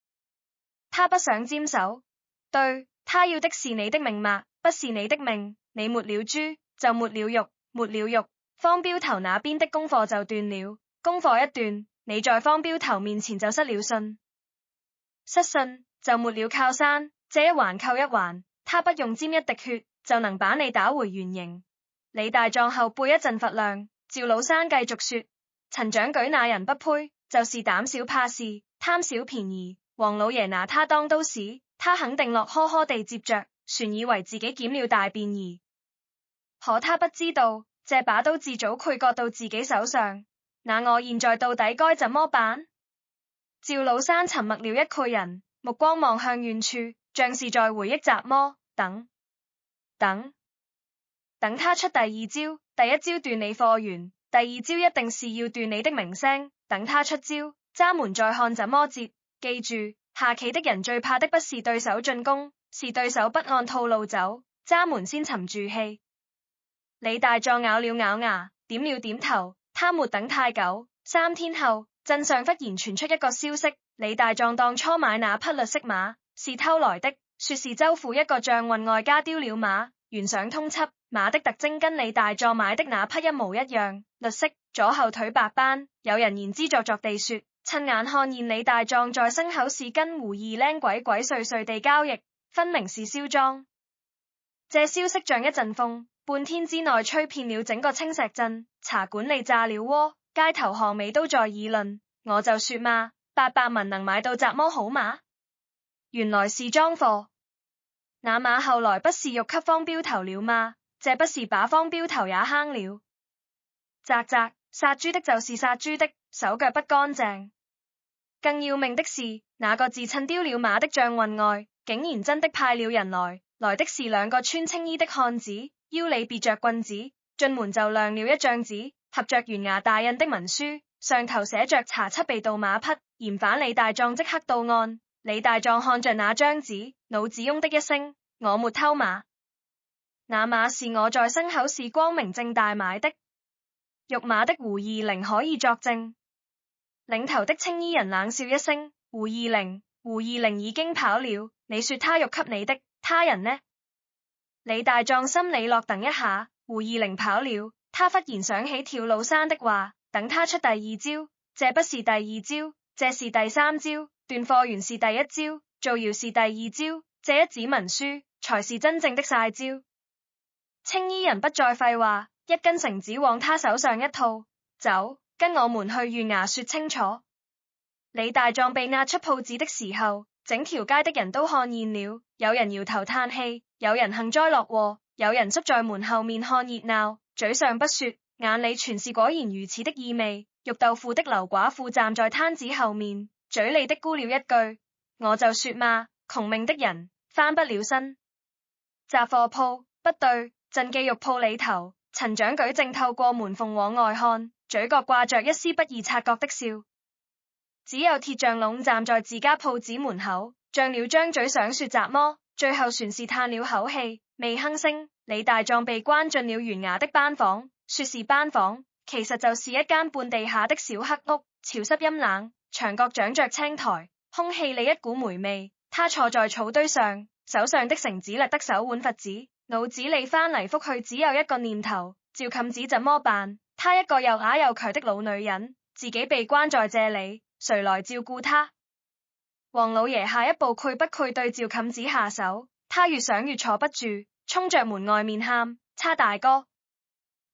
他不想沾手。對，他要的是你的命脈，不是你的命。你沒了豬，就沒了肉，沒了肉，方標頭那邊的功課就斷了。功課一斷，你在方標頭面前就失了信，失信就沒了靠山。這一環扣一環，他不用沾一滴血就能把你打回原形。李大壯後背一陣發亮，趙老山繼續說：陳長舉那人不配，就是膽小怕事，貪小便宜。黃老爺拿他當刀使，他肯定樂呵呵地接着，旋以為自己撿了大便宜。可他不知道，這把刀自早潰割到自己手上。那我現在到底該怎麼辦？趙老山沉默了一個人，目光望向遠處，像是在回憶怎麼等他出第二招。第一招斷你貨源，第二招一定是要斷你的名聲。等他出招，閘門再看怎麼接。記住，下棋的人最怕的不是對手進攻，是對手不按套路走，閘門先沉住氣。李大壯咬了咬牙，點了點頭。他沒等太久，3天後，鎮上忽然傳出一個消息：李大壯當初買那匹綠色馬是偷來的，說是州府一個將運外加丟了馬，懸賞通緝，馬的特徵跟李大壯買的那匹一模一樣，綠色，左後腿白斑。有人言之鑿鑿地說，親眼看見李大壯在牲口市跟胡二靚鬼鬼祟祟地交易，分明是銷贓。這消息像一陣風，半天之內吹遍了整個青石鎮，茶館裏炸了鍋，街頭巷尾都在議論。我就說嘛，800文能買到雜麼好馬？原來是贓貨。那馬後來不是欲給方標頭了嗎？這不是把方標頭也坑了？嘖嘖，殺豬的就是殺豬的，手腳不乾淨。更要命的是，那個自趁丟了馬的將運外，竟然真的派了人來的是2個穿青衣的漢子，腰裏別着棍子，進門就亮了一張紙，合着懸崖大印的文書，上頭寫着查緝被盜馬匹，嫌犯李大壯即刻到案。李大壯看着那張紙，腦子嗡的一聲，我沒偷馬，那馬是我在牲口市光明正大買的。育馬的胡二齡可以作證。領頭的青衣人冷笑一聲，胡二齡已經跑了，你說他欲給你的，他人呢？李大壯心裏落等一下，胡二齡跑了，他忽然想起跳老山的話，等他出第二招，這不是第二招，這是第3招，斷貨源是第1招，造謠是第2招，這一紙文書才是真正的晒招。青衣人不再廢話，一根繩子往他手上一套，走，跟我們去縣衙說清楚。李大壯被押出鋪子的時候，整條街的人都看見了，有人搖頭嘆氣，有人幸災樂禍，有人縮在門後面看熱鬧，嘴上不說，眼裏全是果然如此的意味。肉豆腐的劉寡婦站在攤子後面，嘴裏的咕了一句，我就說嘛，窮命的人翻不了身。雜貨鋪不對，鎮記肉鋪裏頭，陳長舉正透過門縫往外看，嘴角掛着一絲不易察覺的笑。只有鐵匠龍站在自家鋪子門口，張了張嘴想說雜麼，最後船是嘆了口氣，未吭聲。李大壯被關進了縣衙的班房，說是班房，其實就是一間半地下的小黑屋，潮濕陰冷，牆角長着青苔，空氣裏一股霉味。他坐在草堆上，手上的繩子勒得手腕發紫，腦子裏翻嚟覆去只有一個念頭，趙冚子怎麼辦？她一個又啞又瘸的老女人，自己被關在這裏，誰來照顧她？王老爺下一步愧不愧對趙冚子下手？他越想越坐不住，衝着門外面喊：差大哥，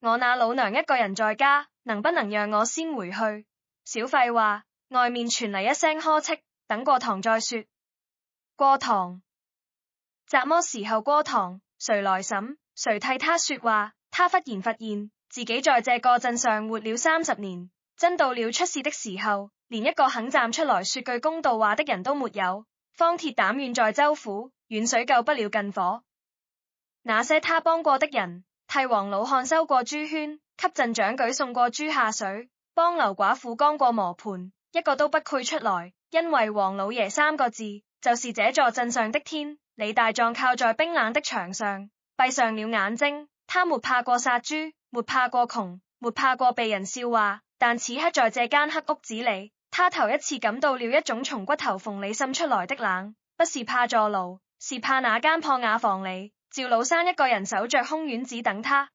我那老娘一個人在家，能不能讓我先回去？少廢話！外面傳嚟一聲呵斥，等過堂再說。過堂？雜麼時候過堂？誰來審？誰替他說話？他忽然發現自己在這個鎮上活了30年，真到了出事的時候，連一個肯站出來說句公道話的人都沒有。方鐵膽遠在州府，遠水救不了近火。那些他幫過的人，替王老漢收過豬圈，給鎮長舉送過豬下水，幫劉寡婦剛過磨盤，一個都不配出來，因為王老爺3個字就是這座鎮上的天。李大壯靠在冰冷的牆上，閉上了眼睛。他沒怕過殺豬，沒怕過窮，沒怕過被人笑話，但此刻在這間黑屋子裏，他頭一次感到了一種從骨頭縫裏滲出來的冷，不是怕坐牢，是怕那間破瓦房裏趙老三一個人守着空院子等他。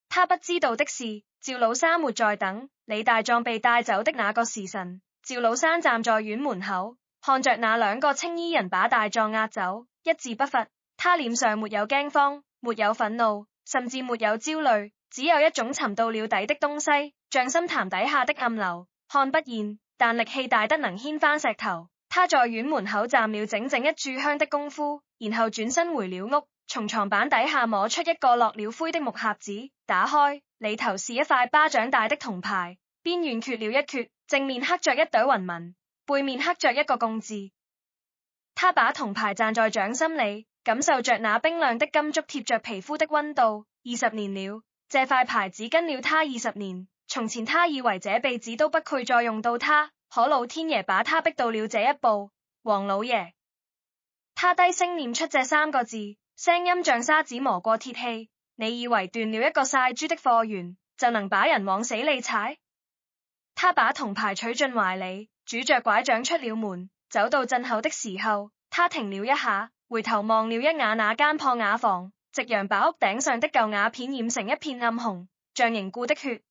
他不知道的是，趙老三沒在等。李大壯被帶走的那個時辰，趙老三站在院門口，看着那2個青衣人把大壯押走，一字不發。他臉上沒有驚慌，沒有憤怒，甚至沒有焦慮，只有一種沉到了底的東西，像深潭底下的暗流，看不見，但力氣大得能掀翻石頭。他在院門口站了整整一炷香的功夫，然後轉身回了屋，從床板底下摸出一個落了灰的木匣子，打開，裏頭是一塊巴掌大的銅牌，邊緣缺了一缺，正面刻着一朵雲紋，背面刻着一個共字。他把銅牌攢在掌心裏，感受着那冰亮的金燭貼着皮膚的溫度。20年了，這塊牌子跟了他20年。從前他以為這輩子都不會再用到它，可老天爺把他逼到了這一步。王老爺，他低聲念出這3個字，聲音像沙子磨過鐵器。你以為斷了一個曬豬的貨源，就能把人往死裏踩？他把銅牌取進懷裏，拄着拐杖出了門，走到鎮後的時候，他停了一下，回頭望了一眼那間破瓦房，夕陽把屋頂上的舊瓦片染成一片暗紅，像凝固的血。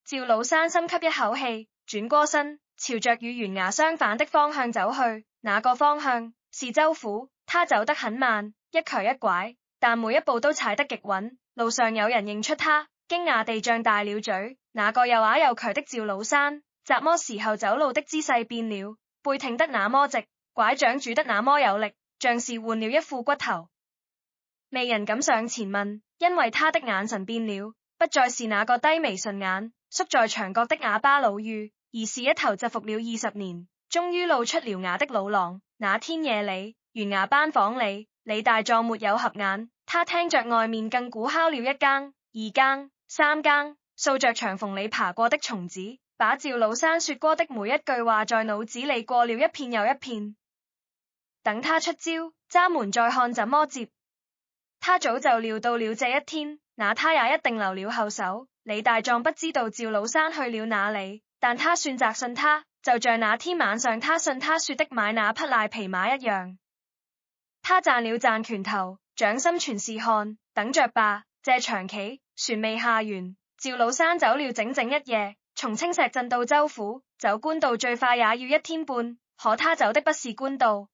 趙老山深吸一口氣，轉過身，朝着與懸崖相反的方向走去。那個方向是州府。他走得很慢，一瘸一拐，但每一步都踩得極穩。路上有人認出他，驚訝地張大了嘴。那個又矮又瘸的趙老山，怎麼時候走路的姿勢變了？背挺得那麼直，拐杖拄得那麼有力，像是換了一副骨頭。未人敢上前問，因為他的眼神變了，不再是那個低眉順眼、縮在牆角的啞巴老嫗，而是一頭蟄伏了20年，終於露出獠牙的老狼。那天夜裡，懸崖班房裡，李大壯沒有合眼，他聽着外面更鼓敲了1更、2更、3更，掃着牆縫裡爬過的蟲子，把趙老山說過的每一句話在腦子裡過了一遍又一遍。等他出招，閘門再看怎麼接。他早就料到了這一天，那他也一定留了後手。李大壯不知道趙老山去了哪裡，但他選擇信他，就像那天晚上他信他說的買那匹賴皮馬一樣。他攢了攢拳頭，掌心全是汗，等着吧。這場棋船未下完，趙老山走了整整一夜，從青石鎮到州府，走官道最快也要1天半，可他走的不是官道，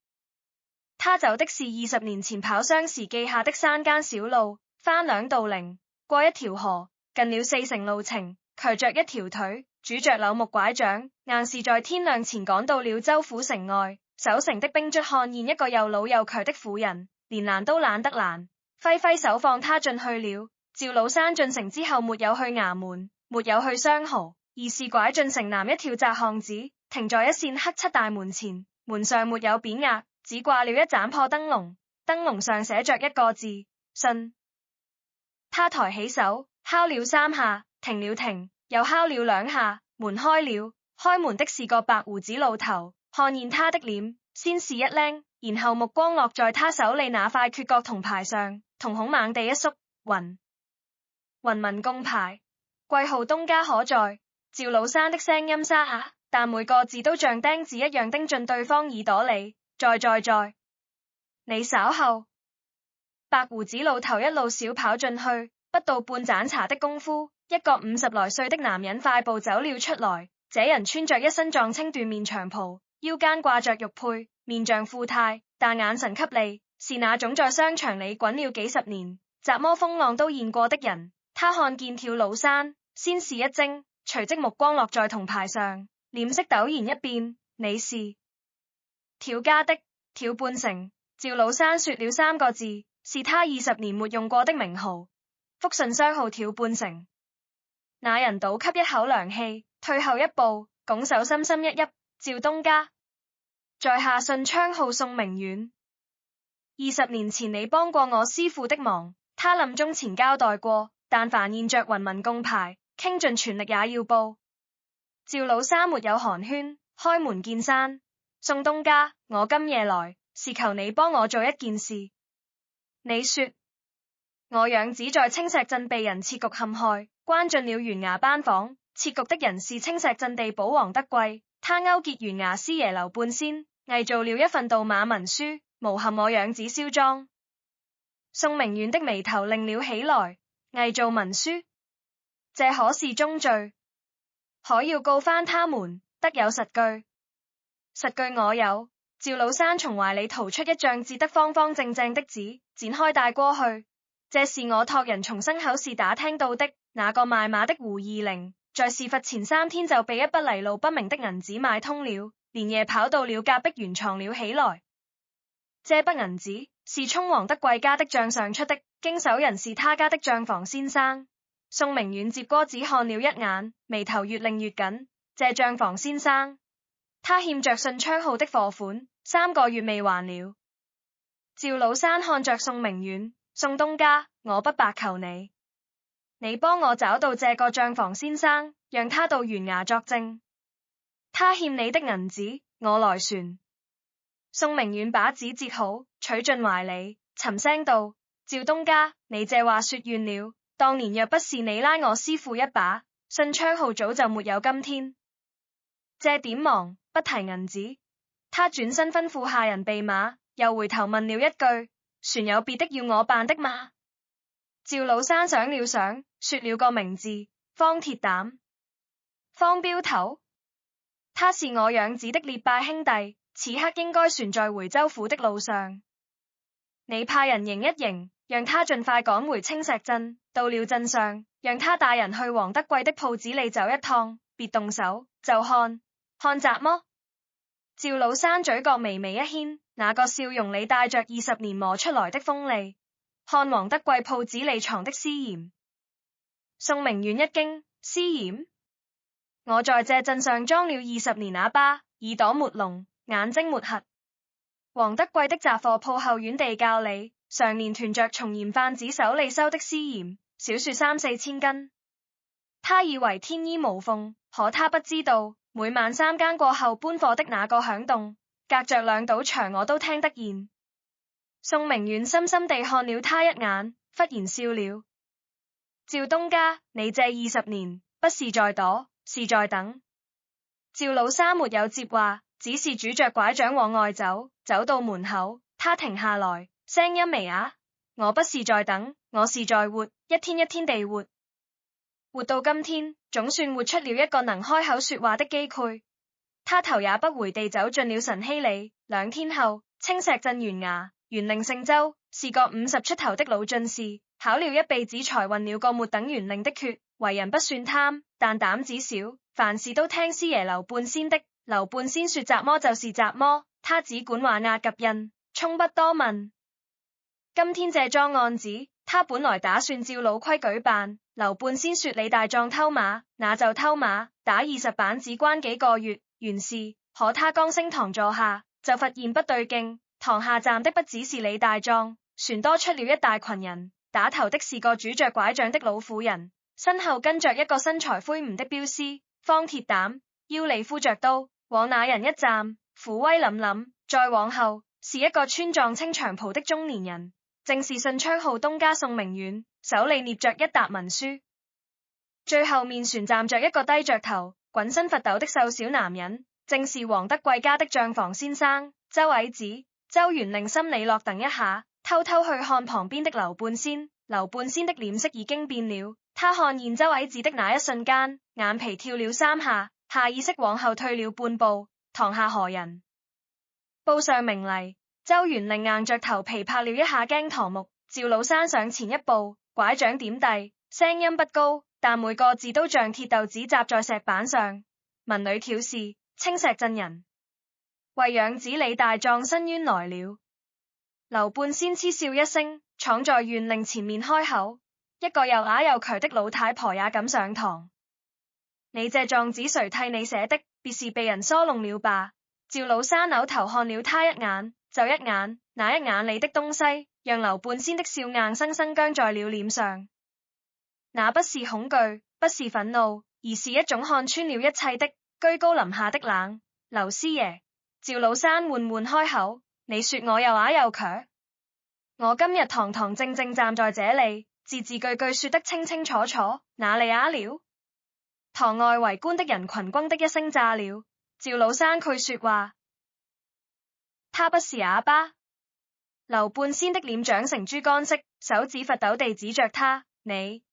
他走的是20年前跑商時記下的山間小路，翻2道嶺，過一條河，近了4成路程，瘸着一條腿，拄着柳木拐杖，硬是在天亮前趕到了州府城外。守城的兵卒看見一個又老又瘸的婦人，連攔都懶得攔，揮揮手放他進去了。趙老山進城之後，沒有去衙門，沒有去商號，而是拐進城南一條窄巷子，停在一扇黑漆大門前，門上沒有匾額，只掛了一盞破燈籠，燈籠上寫着一個字：信。他抬起手，敲了3下，停了停，又敲了2下，門開了。開門的是個白鬍子老頭，看見他的臉，先是一愣，然後目光落在他手裡那塊缺角銅牌上，瞳孔猛地一縮，雲文共牌，貴號東家可在？趙老山的聲音沙啞，但每個字都像釘子一樣釘進對方耳朵裡。在，你稍後。白鬍子老頭一路小跑進去，不到半盞茶的功夫，一個50來歲的男人快步走了出來。這人穿着一身藏青緞面長袍，腰間掛着玉佩，面像富態，但眼神頽利，是那種在商場裡滾了幾十年，怎麼風浪都現過的人。他看見趙老山，先是一怔，隨即目光落在銅牌上，臉色陡然一變。你是趙家的趙半成。趙老山說了3個字，是他20年沒用過的名號，福信商號趙半成。那人倒吸一口涼氣，退後一步，拱手深深一揖：趙東家，在下信昌號宋明遠。20年前你幫過我師父的忙，他臨終前交代過，但凡現着雲文共牌，傾盡全力也要報。趙老山沒有寒暄，開門見山：宋東家，我今夜來，是求你幫我做一件事。你說。我養子在青石鎮被人設局陷害，關進了懸崖班房。設局的人是青石鎮地保王德貴，他勾結懸崖師爺劉半仙，偽造了一份盜馬文書，誣陷我養子銷贓。宋明遠的眉頭擰了起來，偽造文書，這可是重罪，可要告翻他們，得有實據。實據我有。趙老山從懷裡掏出一張折得方方正正的紙，展開帶過去。這是我託人從牲口市打聽到的，那個賣馬的胡二陵，在事發前3天就被一筆來路不明的銀紙買通了，連夜跑到了隔壁園藏了起來。這筆銀紙是充王德貴家的賬上出的，經手人是他家的賬房先生。宋明遠接過紙看了一眼，眉頭越擰越緊。這賬房先生，他欠着信昌號的貨款，3個月未還了。趙老山看着宋明遠：宋東家，我不白求你，你幫我找到這個賬房先生，讓他到懸崖作證。他欠你的銀紙，我來算。宋明遠把紙折好，取進懷裡，沉聲道：趙東家，你這話說遠了。當年若不是你拉我師父一把，信昌號早就沒有今天。這點忙，不提銀紙。他轉身吩咐下人備馬，又回頭問了一句：船有別的要我辦的嗎？趙老山想了想，說了個名字：方鐵膽。方標頭，他是我養子的列拜兄弟，此刻應該船在回州府的路上。你派人迎一迎，讓他盡快趕回青石鎮。到了鎮上，讓他帶人去黃德貴的鋪子裏走一趟，別動手，就看雜麼？趙老山嘴角微微一牽，那個笑容裏帶着20年磨出來的鋒利。看黃德貴鋪子裏藏的私鹽。宋明遠一驚：私鹽？我在這鎮上裝了20年啞巴，耳朵沒聾，眼睛沒瞎。黃德貴的雜貨鋪後院地窖裏，常年囤着從鹽販子手裏收的私鹽，少說3、4千斤。他以為天衣無縫，可他不知道，每晚3更過後搬貨的那個響動，隔着2堵牆我都聽得見。宋明遠深深地看了他一眼，忽然笑了：趙東家，你這20年不是在躲，是在等。趙老三沒有接話，只是拄着拐杖往外走，走到門口，他停下來，聲音微啞：我不是在等，我是在活，一天一天地活。活到今天，總算活出了一個能開口說話的機會。他頭也不回地走進了晨曦里。2天後，青石鎮縣衙，縣令姓周，是個50出頭的老進士，考了一輩子才混了個末等縣令的缺，為人不算貪，但膽子小，凡事都聽師爺劉半仙的。劉半仙說雜麼就是雜麼，他只管話押及印，從不多問。今天這樁案子，他本來打算照老規舉辦。劉半仙說李大壯偷馬，那就偷馬，打20板只關幾個月完事。可他剛升堂坐下，就發現不對勁，堂下站的不只是李大壯，船多出了一大群人，打頭的是個拄着拐杖的老婦人，身後跟着一個身材魁梧的鏢師方鐵膽，腰裏敷着刀，往那人一站，虎威凜凜。再往後是一個穿撞青長袍的中年人，正是順昌號東家宋明遠，手裏捏着一沓文書。最後面船站着一個低着頭、滾身佛斗的瘦小男人，正是黃德貴家的賬房先生周矮子。周縣令心裏落噔一下，偷偷去看旁邊的劉半仙。劉半仙的臉色已經變了，他看見周矮子的那一瞬間，眼皮跳了3下，下意識往後退了半步。堂下何人？報上明嚟。周縣令硬着頭皮拍了一下驚堂木。趙老山上前一步，拐杖點地，聲音不高，但每個字都像鐵豆子砸在石板上。文裏挑事，青石鎮人為養子李大壯申冤來了。劉半仙嗤笑一聲，闖在縣令前面開口：一個又啞又瘸的老太婆也敢上堂？你這狀子誰替你寫的？別是被人唆弄了吧？趙老山扭頭看了他一眼，就一眼，那一眼裏的東西，讓劉半仙的笑硬生生僵在了臉上。那不是恐懼，不是憤怒，而是一種看穿了一切的居高臨下的冷。劉師爺，趙老山緩緩開口：你說我又啞又瘸？我今日堂堂正正站在這裏，字字句句說得清清楚楚，哪裏啞了？堂外圍觀的人群轟的一聲炸了。趙老山佢說話，他不是啞巴。劉半仙的臉長成豬肝色，手指佛抖地指着他：你，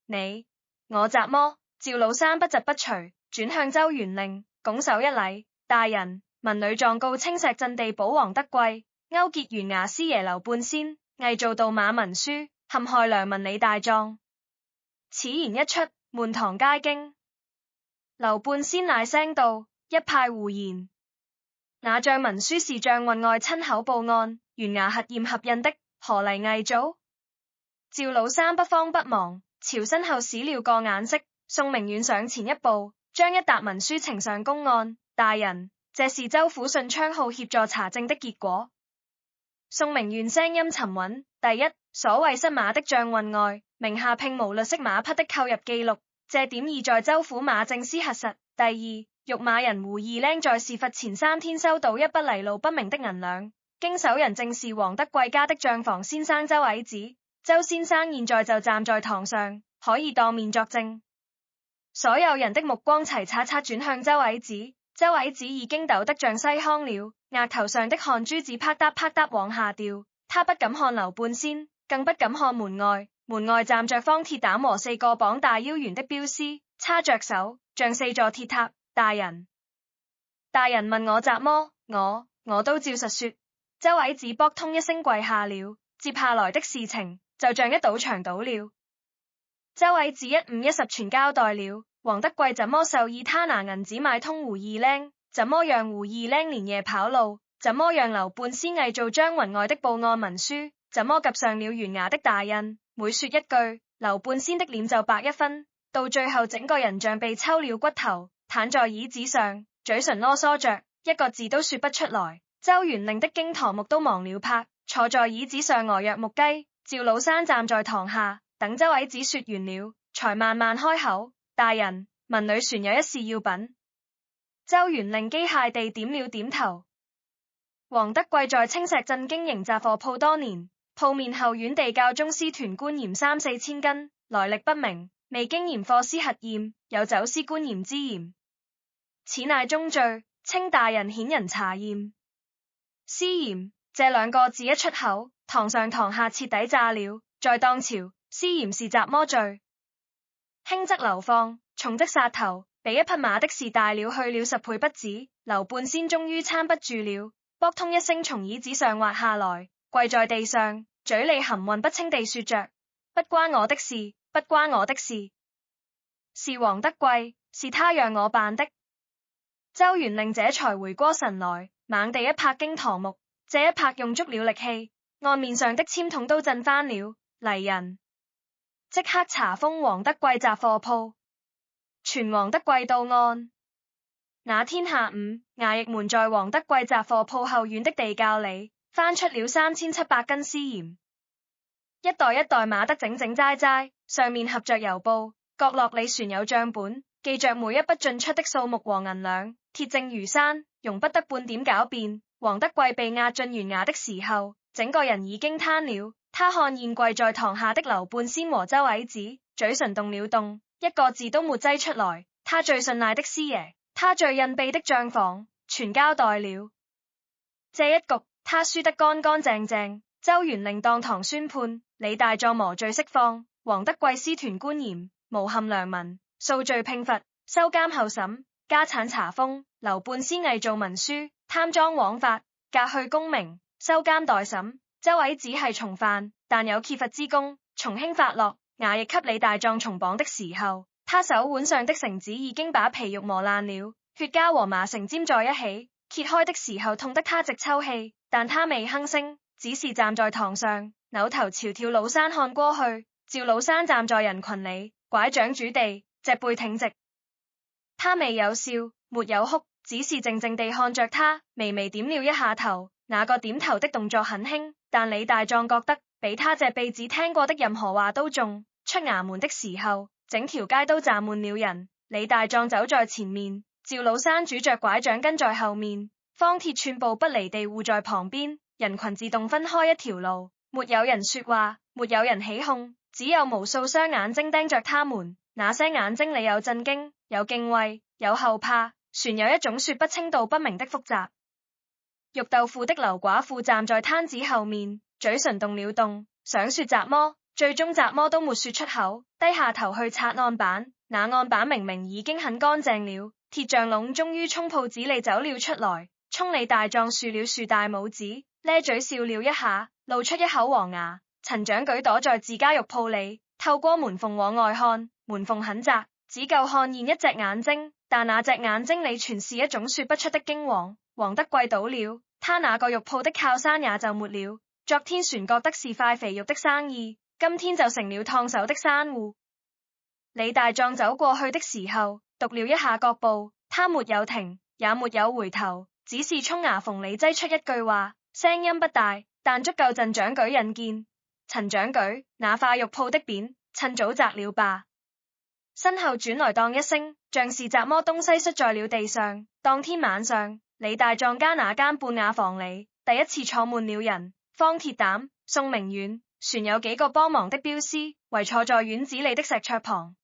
我雜麼？趙老山不疾不徐，轉向周縣令，拱手一禮：大人，文裏狀告青石鎮地保黃德貴，勾結縣衙師爺劉半仙，偽造盜馬文書，陷害良民李大壯。此言一出，滿堂皆驚。劉半仙嗌聲道：一派胡言！那張文書是賬運外親口報案，縣衙核驗合印的，何嚟偽造？趙老三不慌不忙，朝身後使了個眼色。宋明遠上前一步，將一沓文書呈上公案：大人，這是州府順昌號協助查證的結果。宋明遠聲音沉穩：第一，所謂失馬的賬運外，名下並無律式馬匹的購入記錄，這點已在州府馬政司核實。第二，育馬人胡二僆在事發前3天收到一筆來路不明的銀兩，經手人正是黃德貴家的賬房先生周矮子。周先生現在就站在堂上，可以當面作證。所有人的目光齊擦擦轉向周矮子，周矮子已經抖得像西康了，額頭上的汗珠子啪嗒啪嗒往下掉，他不敢看樓半仙，更不敢看門外。門外站着方鐵膽和4個綁大腰圓的鏢師，叉着手，像4座鐵塔。大人問我怎麼，我都照實說。周矮子卜通一聲跪下了，接下來的事情就像一堵牆倒了。周矮子一五一十全交代了，黃德貴怎麼授意他拿銀子買通胡二僆，怎麼讓胡二僆連夜跑路，怎麼讓樓半仙偽造張雲外的報案文書，怎麼及上了懸崖的大印。每說一句，樓半仙的臉就白一分，到最後整個人像被抽了骨頭，癱在椅子上，嘴唇囉嗦着，一個字都說不出來。周元令的驚堂木都忘了拍，坐在椅子上呆若木雞。趙老山站在堂下，等周矮子說完了，才慢慢開口：大人，文女船有一事要稟。周元令機械地點了點頭。黃德貴在青石鎮經營雜貨鋪多年，鋪面後院地窖中私囤官鹽3、4千斤，來歷不明，未經鹽貨司核驗，有走私官鹽之嫌，此乃重罪，請大人遣人查驗。私鹽這兩個字一出口，堂上堂下徹底炸了。在當朝，私鹽是雜麼罪？輕則流放，重則殺頭，比一匹馬的事大了去了10倍不止。樓半仙終於撐不住了，卜通一聲從椅子上滑下來，跪在地上，嘴裡含混不清地說着：不關我的事，不關我的事，是黃德貴，是他讓我辦的。周元令這才回過神來，猛地一拍驚堂木，這一拍用足了力氣，案面上的簽筒都震翻了。嚟人，即刻查封黃德貴雜貨鋪，傳黃德貴到案。那天下午，衙役們在黃德貴雜貨鋪後院的地窖裡翻出了3700斤私鹽，一袋一袋碼得整整齋齋，上面合着郵報，角落裡旋有賬本，記着每一筆進出的數目和銀兩，鐵證如山，容不得半點狡辯。黃德貴被押進懸崖的時候，整個人已經癱了。他看見跪在堂下的樓半仙和周矮子，嘴唇動了動，一個字都沒擠出來。他最信賴的師爺，他最隱秘的賬房，全交代了。這一局他輸得乾乾淨淨。周元令當堂宣判，李大壯無罪釋放，黃德貴私囤官鹽，誣陷良民，數罪併罰，收監候審，家產查封。樓半仙偽造文書，貪贓枉法，革去功名，收監待審。周矮子係從犯，但有揭發之功，從輕發落。衙役給李大壯重綁的時候，他手腕上的繩子已經把皮肉磨爛了，血膠和麻繩沾在一起，揭開的時候痛得他直抽氣，但他未吭聲，只是站在堂上，扭頭朝趙老山看過去。趙老山站在人群裡，拐杖拄地，脊背挺直，他未有笑，沒有哭，只是靜靜地看着他，微微點了一下頭。那個點頭的動作很輕，但李大壯覺得比他這輩子聽過的任何話都重。出衙門的時候，整條街都站滿了人。李大壯走在前面，趙老山拄着拐杖跟在後面，方鐵寸步不離地護在旁邊。人群自動分開一條路，沒有人說話，沒有人起哄，只有無數雙眼睛盯着他們。那些眼睛裡有震驚，有敬畏，有後怕，旋有一種說不清道不明的複雜。肉豆腐的劉寡婦站在攤子後面，嘴唇動了動，想說什麼，最終什麼都沒說出口，低下頭去擦案板。那案板明明已經很乾淨了，鐵匠籠終於從鋪子裡走了出來，衝李大壯豎了豎大拇指，咧嘴笑了一下，露出一口黃牙。陳掌舉躲在自家肉鋪裡，透過門縫往外看，門縫很窄，只夠看見一隻眼睛，但那隻眼睛裡全是一種說不出的驚惶。黃德貴倒了，他那個肉鋪的靠山也就沒了。昨天船覺得是塊肥肉的生意，今天就成了燙手的山芋。李大壯走過去的時候，踱了一下腳步，他沒有停，也沒有回頭，只是從牙縫裡擠出一句話，聲音不大，但足夠陳掌舉引見。陳掌舉，那塊肉鋪的匾，趁早摘了吧。身後轉來當一聲，像是什麼東西摔在了地上。當天晚上，李大壯家那間半雅房裡，第一次坐滿了人。方鐵膽、宋明遠，船有幾個幫忙的鏢師，圍坐在院子裡的石桌旁。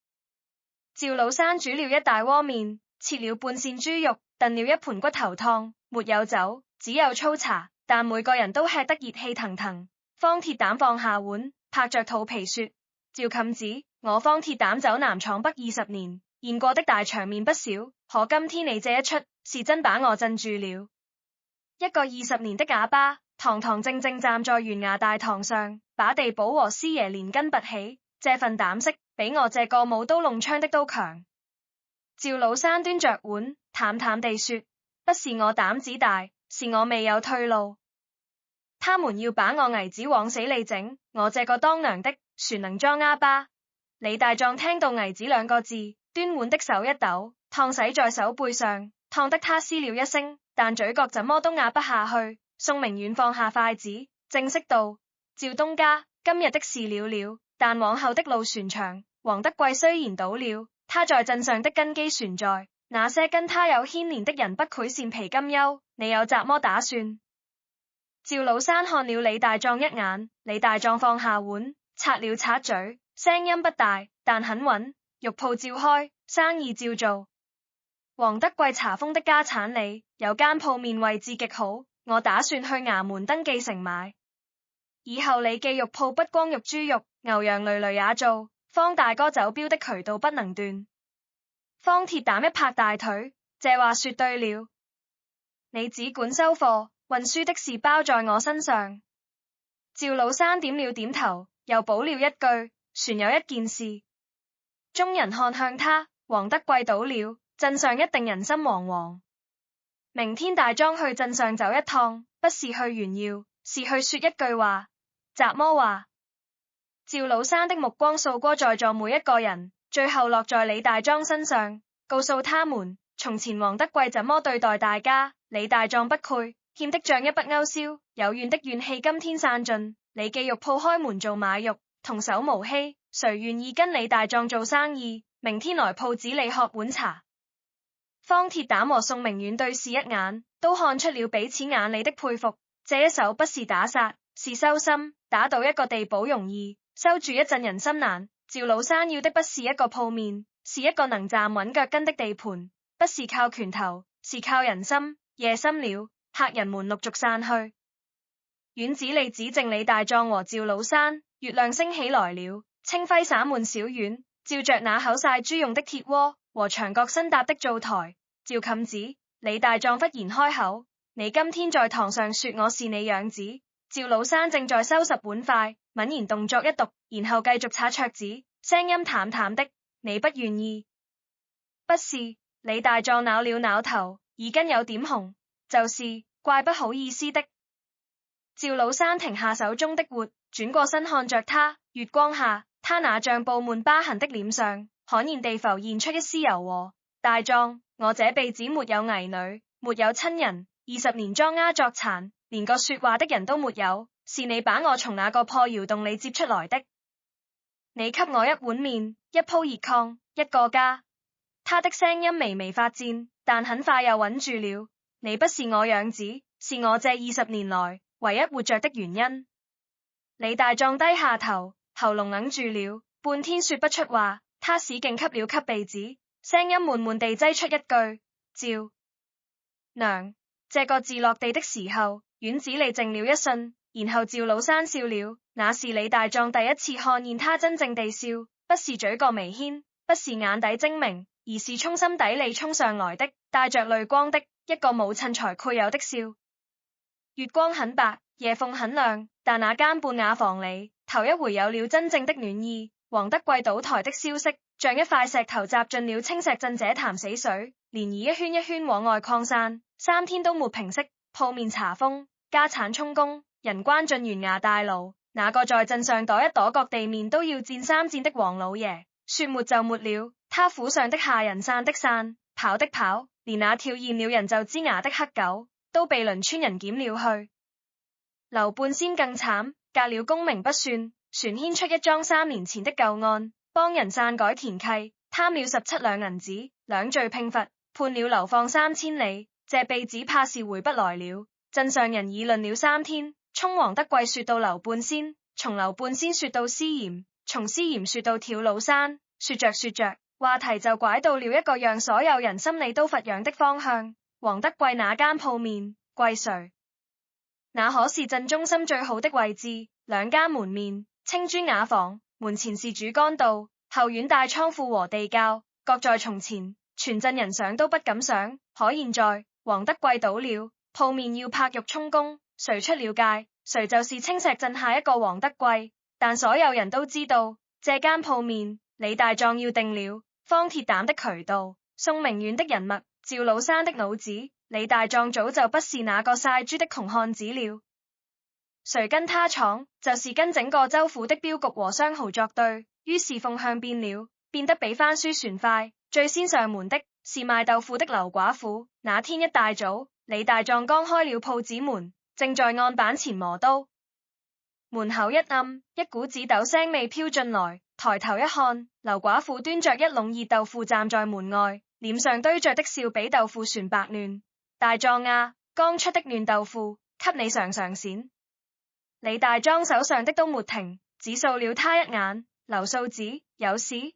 趙老山煮了一大鍋麵，切了半扇豬肉，燉了一盤骨頭湯，沒有酒，只有粗茶，但每個人都吃得熱氣騰騰。方鐵膽放下碗，拍着肚皮說：趙冚子，我方鐵膽走南闖北20年，見過的大場面不少，可今天你這一出，是真把我鎮住了。一個20年的啞巴，堂堂正正站在懸崖大堂上，把地保和師爺連根拔起，這份膽識比我這個舞刀弄槍的都強。趙老山端着碗，淡淡地說：不是我膽子大，是我未有退路。他們要把我矮子往死裏整，我這個當娘的船能裝啞巴。李大壯聽到矮子兩個字，端碗的手一抖，燙洗在手背上，燙得他嘶了一聲，但嘴角怎麼都壓不下去。宋明遠放下筷子，正色道：趙東家，今日的事了了，但往後的路船長。黃德貴雖然倒了，他在鎮上的根基存在，那些跟他有牽連的人不潰善皮金優，你有怎麼打算？趙老山看了李大壯一眼，李大壯放下碗，擦了擦嘴，聲音不大，但很穩：肉鋪照開，生意照做。黃德貴查封的家產裏有間鋪面位置極好，我打算去衙門登記成買。以後你記肉鋪不光肉豬肉，牛羊類類也做。方大哥走標的渠道不能斷。方鐵膽一拍大腿：這話說對了，你只管收貨，運輸的事包在我身上。趙老山點了點頭，又補了一句：船有一件事。眾人看向他，黃德貴倒了，鎮上一定人心惶惶。明天大莊去鎮上走一趟，不是去炫耀，是去說一句話。怎麼話？趙老山的目光掃過在座每一個人，最後落在李大莊身上，告訴他們：從前黃德貴怎麼對待大家，李大壯不愧，欠的賬一筆勾銷，有怨的怨氣今天散盡。李記肉鋪開門做買肉，童叟無欺，誰願意跟李大壯做生意？明天來鋪子裏喝碗茶。方鐵膽和宋明遠對視一眼，都看出了彼此眼裏的佩服。這一手不是打殺，是收心，打倒一個地保容易，收住一陣人心難。趙老山要的不是一個鋪面，是一個能站穩腳跟的地盤，不是靠拳頭，是靠人心。夜深了，客人們陸續散去，院子裏只剩李大壯和趙老山。月亮升起來了，清輝灑滿小院，照着那口曬豬用的鐵鍋和牆角新搭的灶台。趙冚子，李大壯忽然開口：你今天在堂上說我是你養子。趙老山正在收拾碗筷，猛然動作一讀，然後繼續擦桌子，聲音淡淡的：你不願意？不是。李大壯撓了撓頭，耳根有點紅，就是怪不好意思的。趙老山停下手中的活，轉過身看着他，月光下，他那像布滿疤痕的臉上，罕然地浮現出一絲柔和。大壯，我這輩子沒有兒女，沒有親人，20年裝鴉作殘，連個說話的人都沒有，是你把我從那個破窑洞裏接出來的。你給我一碗麵，一鋪熱炕，一個家。他的聲音微微發顫，但很快又穩住了。你不是我養子，是我這20年來唯一活着的原因。李大壯低下頭，喉嚨哽住了，半天說不出話。他使勁吸了吸鼻子，聲音悶悶地擠出一句：趙娘。這個字落地的時候，院子裏靜了一瞬，然後趙老山笑了。那是李大壯第一次看見他真正地笑，不是嘴角微牽，不是眼底精明，而是衝心底裏衝上來的，帶着淚光的一個母親才配有的笑。月光很白，夜鳳很亮，但那間半瓦房裏頭一回有了真正的暖意。黃德貴倒台的消息，像一塊石頭砸進了青石鎮這潭死水，漣漪一圈一圈往外擴散，3天都沒平息。鋪面查封，家產充公，人關進懸崖大牢。那個在鎮上躲一躲各地面都要戰3戰的黃老爺，說沒就沒了。他府上的下人散的散，跑的跑，連那跳厭了人就呲牙的黑狗都被鄰村人撿了去。劉半仙更慘，革了功名不算，船牽出一樁3年前的舊案，幫人篡改田契，貪了17兩銀子，兩罪併罰，判了流放3千里。這輩子怕是回不來了。鎮上人議論了3天，從黃德貴說到劉半仙，從劉半仙說到師爺，從師爺說到趙老山，說着說着，話題就拐到了一個讓所有人心裏都發癢的方向。黃德貴那間鋪面歸誰？那可是鎮中心最好的位置，兩家門面，青磚瓦房，門前是主干道，後院帶倉庫和地窖，各在從前，全鎮人想都不敢想。可現在，黃德貴倒了，鋪面要拍肉充公，誰出了界，誰就是青石鎮下一個黃德貴。但所有人都知道，這間鋪面，李大壯要定了。方鐵膽的渠道，宋明遠的人脈，趙老山的腦子，李大壯早就不是那個曬豬的窮漢子了。誰跟他闖，就是跟整個州府的鏢局和商豪作對。於是風向變了，變得比翻書船快。最先上門的是賣豆腐的劉寡婦。那天一大早，李大壯剛開了鋪子門，正在案板前磨刀。門口一暗，一股子豆腥味飄進來。抬頭一看，劉寡婦端着一籠熱豆腐站在門外，臉上堆着的笑比豆腐船白嫩。大壯啊，剛出的嫩豆腐，給你嘗嘗鮮。李大壯手上的都沒停，只掃了他一眼。劉素子，有事？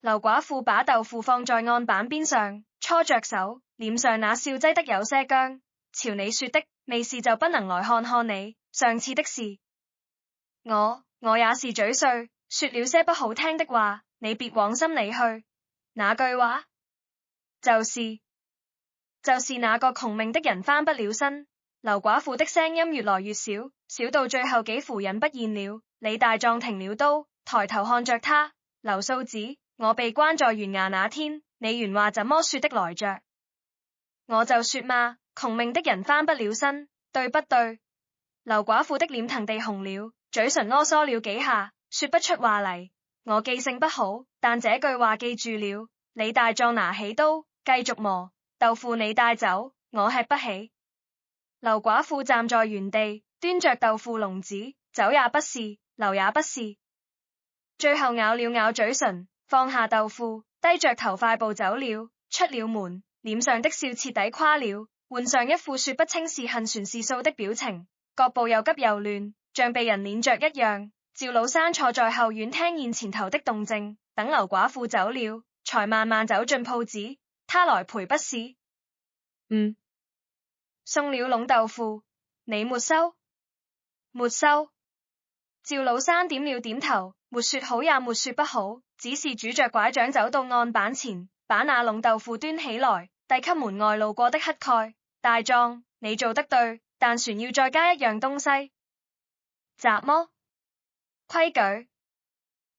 劉寡婦把豆腐放在案板邊上，搓着手，臉上那笑擠得有些僵。朝你說的，未是就不能來看看你。上次的事，我也是嘴碎，說了些不好聽的話，你別往心裏去。哪句話？就是那個窮命的人翻不了身。劉寡婦的聲音越來越小，小到最後幾乎忍不現了。李大壯停了刀，抬頭看着他。劉素子，我被關在懸崖那天，你原話怎麼說的來着？我就說嘛，窮命的人翻不了身，對不對？劉寡婦的臉騰地紅了，嘴唇囉嗦了幾下，說不出話嚟。我記性不好，但這句話記住了。李大壯拿起刀，繼續磨豆腐，你帶走，我吃不起。劉寡婦站在原地，端着豆腐籠子，走也不是，留也不是，最後咬了咬嘴唇，放下豆腐，低着頭快步走了。出了門，臉上的笑徹底垮了，換上一副說不清是恨船是訴的表情，腳步又急又亂，像被人攆着一樣。趙老山坐在後院聽見前頭的動靜，等劉寡婦走了，才慢慢走進鋪子。他來賠不是？送了籠豆腐，你沒收？沒收。趙老山點了點頭，沒說好也沒說不好，只是拄着拐杖走到案板前，把那籠豆腐端起來，遞給門外路過的乞丐。大壯，你做得對，但船要再加一樣東西。什麼？規矩。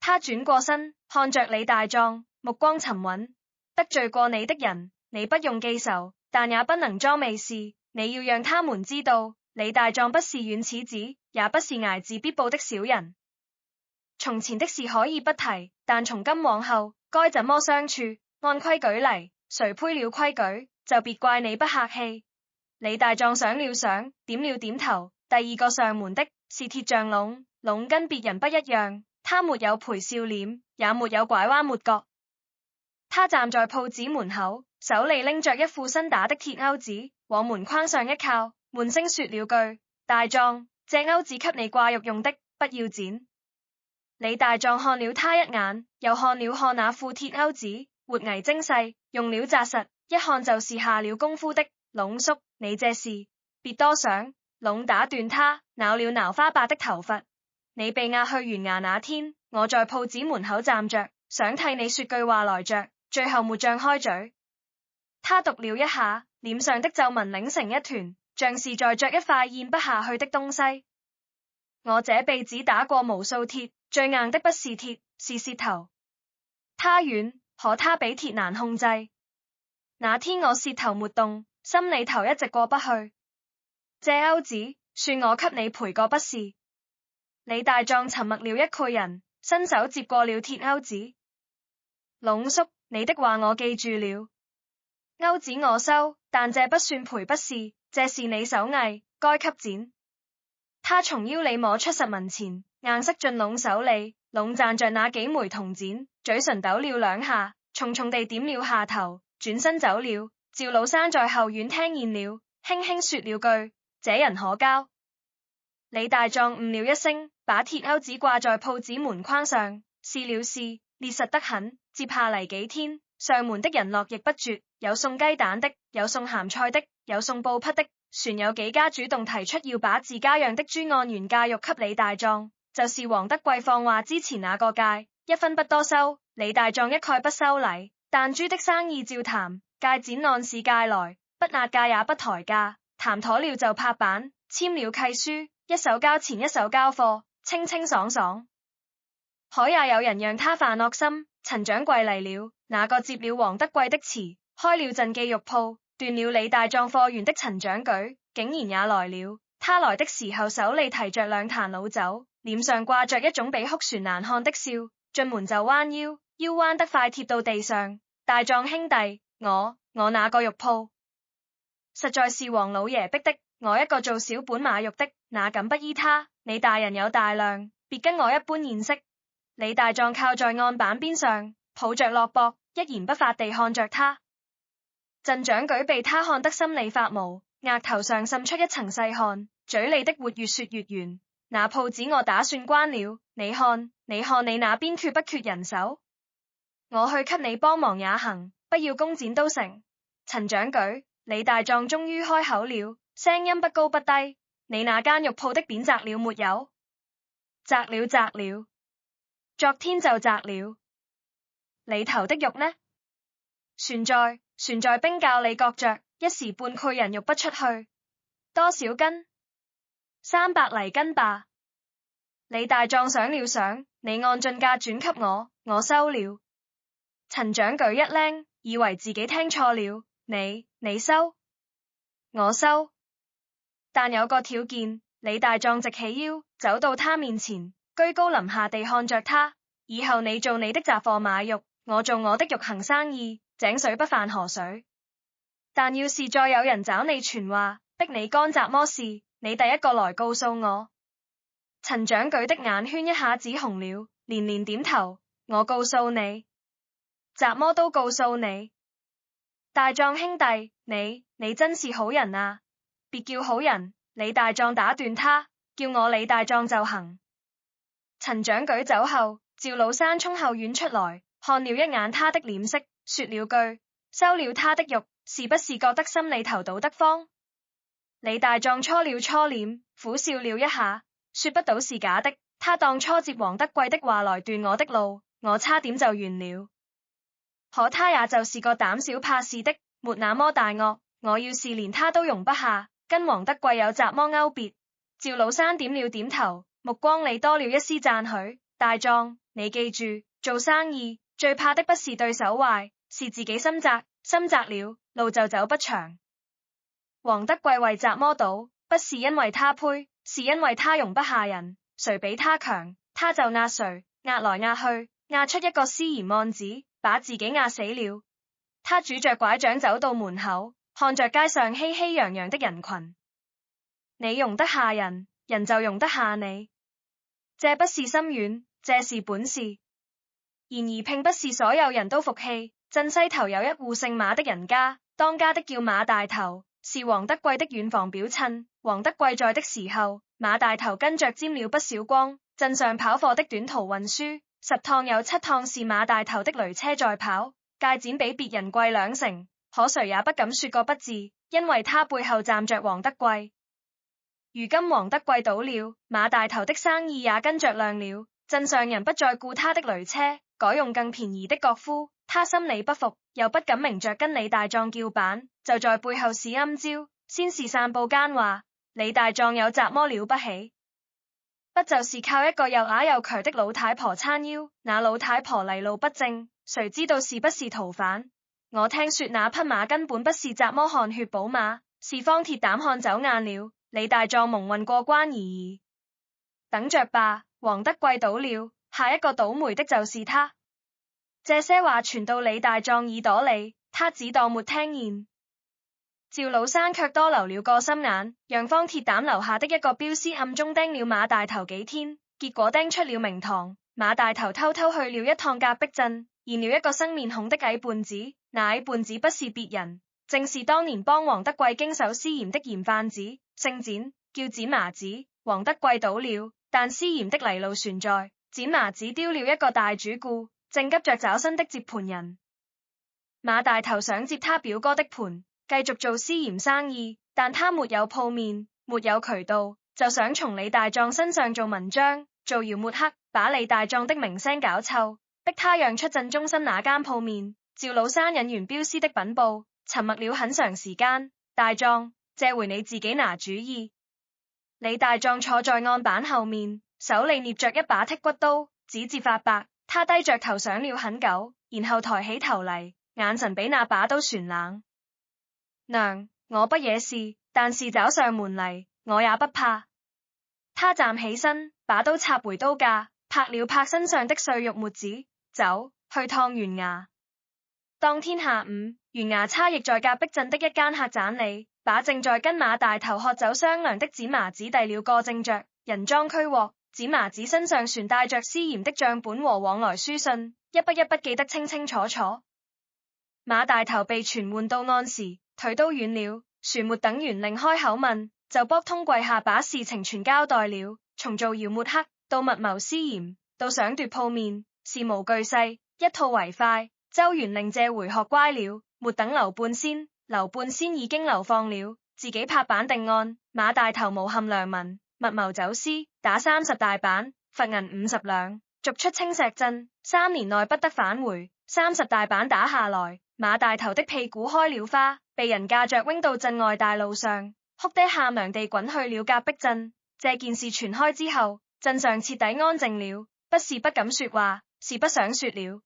他轉過身，看着李大壯，目光沉穩。得罪過你的人，你不用記仇，但也不能裝沒事。你要讓他們知道，李大壯不是軟柿子，也不是睚眦必報的小人。從前的事可以不提，但從今往後該怎麼相處，按規矩嚟。誰呸了規矩，就別怪你不客氣。李大壯想了想，點了點頭。第二個上門的是鐵匠籠，籠跟別人不一樣，他沒有陪笑臉，也沒有拐彎抹角。他站在鋪子門口，手裏拎着一副新打的鐵鈎子，往門框上一靠，悶聲說了句：大壯，這鈎子給你掛肉用的，不要剪。李大壯看了他一眼，又看了看那副鐵鈎子，活泥精細，用料紮實，一看就是下了功夫的。籠叔，你這事別多想。籠打斷他，撓了撓花白的頭髮。你被押去懸崖那天，我在鋪子門口站着，想替你說句話來着，最後沒張開嘴。他讀了一下，臉上的皺紋擰成一團，像是在着一塊咽不下去的東西。我這輩子打過無數鐵，最硬的不是鐵，是舌頭。它軟，可它比鐵難控制。那天我舌頭沒動，心裏頭一直過不去。這鈎子，算我給你賠過不是？李大壯沉默了一概人，伸手接過了鐵鈎子。籠叔，你的話我記住了。鈎子我收，但這不算賠不是，這是你手藝，該給剪。他從腰裏摸出10文錢，硬塞進籠手裏，籠賺着那幾枚銅錢，嘴唇抖了兩下，重重地點了下頭，轉身走了。趙老山在後院聽見了，輕輕說了句：這人可交。李大壯了一聲，把鐵鈎子掛在鋪子門框上，試了試，結實得很。接下嚟幾天，上門的人絡繹不絕，有送雞蛋的，有送鹹菜的，有送布匹的，船有幾家主動提出要把自家養的豬按原價肉給李大壯，就是黃德貴放話之前那個價，一分不多收。李大壯一概不收禮，但豬的生意照談，價錢按市價來，不壓價也不抬價，談妥了就拍板，簽了契書，一手交錢一手交貨，清清爽爽。可也有人讓他犯惡心，陳掌櫃嚟了，那個接了黃德貴的詞，開了陣記肉鋪，斷了李大壯貨源的陳掌舉，竟然也來了。他來的時候手裏提着兩壇老酒，臉上掛着一種比哭船難看的笑，進門就彎腰，腰彎得快貼到地上。大壯兄弟，我那個肉鋪實在是黃老爺逼的，我一個做小本買肉的，哪敢不依他？你大人有大量，別跟我一般見識。李大壯靠在案板邊上，抱着落膊，一言不發地看着他。陳掌舉被他看得心裏發毛，額頭上滲出一層細汗，嘴裏的活越說越圓。那鋪子我打算關了，你看你那邊缺不缺人手？我去給你幫忙也行，不要工錢都成。陳掌舉，李大壯終於開口了，聲音不高不低，你那間肉鋪的匾摘了沒有？摘了，昨天就摘了。裏頭的肉呢？船在冰窖裏擱着，一時半蓋人肉不出去。多少斤？300厘斤吧。李大壯想了想，你按進價轉給我收了。陳掌舉一愣，以為自己聽錯了，你收？我收，但有個條件。李大壯直起腰，走到他面前，居高臨下地看着他。以後你做你的雜貨買肉，我做我的肉行生意，井水不犯河水。但要是再有人找你傳話，逼你幹雜麼事，你第一個來告訴我。陳掌舉的眼圈一下子紅了，連連點頭。我告訴你，雜麼都告訴你。大壯兄弟，你真是好人啊！別叫好人，李大壯打斷他，叫我李大壯就行。陳掌舉走後，趙老山從後院出來，看了一眼他的臉色，說了句：收了他的肉，是不是覺得心裏頭倒得慌？李大壯搓了搓臉，苦笑了一下，說不倒是假的。他當初接黃德貴的話來斷我的路，我差點就完了。可他也就是個膽小怕事的，沒那麼大惡。我要是連他都容不下，跟黃德貴有雜麼勾別？趙老山點了點頭，目光裏多了一絲讚許。大壯，你記住，做生意最怕的不是對手壞，是自己心窄，心窄了，路就走不長。黃德貴為雜麼倒，不是因為他呸，是因為他容不下人，誰比他強，他就壓誰，壓來壓去，壓出一個私鹽案子，把自己壓死了。他拄着拐杖走到門口，看着街上熙熙攘攘的人群。你容得下人，人就容得下你。這不是心軟，這是本事。然而並不是所有人都服氣。鎮西頭有一戶姓馬的人家，當家的叫馬大頭，是黃德貴的遠房表親。黃德貴在的時候，馬大頭跟着沾了不少光。鎮上跑貨的短途運輸，10趟有7趟是馬大頭的驢車在跑，價錢比別人貴2成，可誰也不敢說個不字，因為他背後站着黃德貴。如今黃德貴倒了，馬大頭的生意也跟着亮了，鎮上人不再顧他的驢車，改用更便宜的腳夫。他心裡不服，又不敢明着跟李大壯叫板，就在背後使陰招，先是散布奸話。李大壯有雜麼了不起？不就是靠一個又啞又瘸的老太婆撐腰？那老太婆嚟路不正，誰知道是不是逃犯？我聽說那匹馬根本不是雜麼汗血寶馬，是方鐵膽漢走眼了。李大壯蒙混過關而已。等着吧，黃德貴倒了，下一個倒霉的就是他。這些話傳到李大壯耳朵裡，他只當沒聽見。趙老山卻多留了個心眼，讓方鐵膽留下的一個鏢師暗中盯了馬大頭幾天，結果盯出了名堂。馬大頭偷偷去了一趟隔壁鎮，驗了一個生面孔的矮胖子。那矮胖子不是別人，正是當年幫黃德貴經手私鹽的鹽販子，姓展，叫展麻子。黃德貴倒了，但私鹽的泥路船在，展麻子丟了一個大主顧，正急着找新的接盤人。馬大頭想接他表哥的盤，繼續做私鹽生意，但他沒有鋪面，沒有渠道，就想從李大壯身上做文章，造謠抹黑，把李大壯的名聲搞臭，逼他讓出陣中心那間鋪面。趙老山引完標師的稟報，沉默了很長時間。大壯，這回你自己拿主意。李大壯坐在案板後面，手裏捏着一把剔骨刀，指節發白。他低着頭想了很久，然後抬起頭嚟，眼神比那把刀旋冷。娘，我不惹事，但是找上門嚟，我也不怕。他站起身，把刀插回刀架，拍了拍身上的碎肉末子，走去燙完牙。當天下午，袁牙差役在隔壁鎮的一間客棧裏，把正在跟馬大頭喝酒商量的剪麻子遞了個正着，人贓俱獲。剪麻子身上旋帶着私鹽的賬本和往來書信，一筆一筆記得清清楚楚。馬大頭被傳喚到案時，腿都軟了，船沒等袁令開口問，就卜通跪下把事情全交代了。從造謠抹黑到密謀私鹽，到想奪鋪面，事無巨細，一套為快。周袁令這回學乖了，沒等劉半仙已經流放了，自己拍板定案。馬大頭誣陷良民，密謀走私，打30大板，罰銀50兩，逐出青石鎮，3年內不得返回。30大板打下來，馬大頭的屁股開了花，被人架着扔到鎮外大路上，哭爹喊娘地滾去了隔壁鎮。這件事傳開之後，鎮上徹底安靜了，不是不敢說話，是不想說了。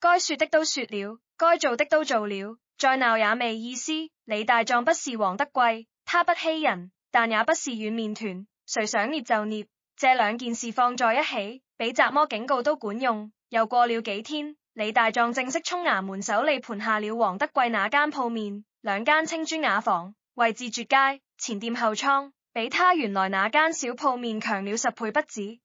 該說的都說了，該做的都做了，再鬧也沒意思。李大壯不是黃德貴，他不欺人，但也不是軟麵團，誰想捏就捏。這兩件事放在一起，比雜魔警告都管用。又過了幾天，李大壯正式衝衙門手裏盤下了黃德貴那間鋪面，2間青磚瓦房，位置絕佳，前店後倉，比他原來那間小鋪面強了10倍不止。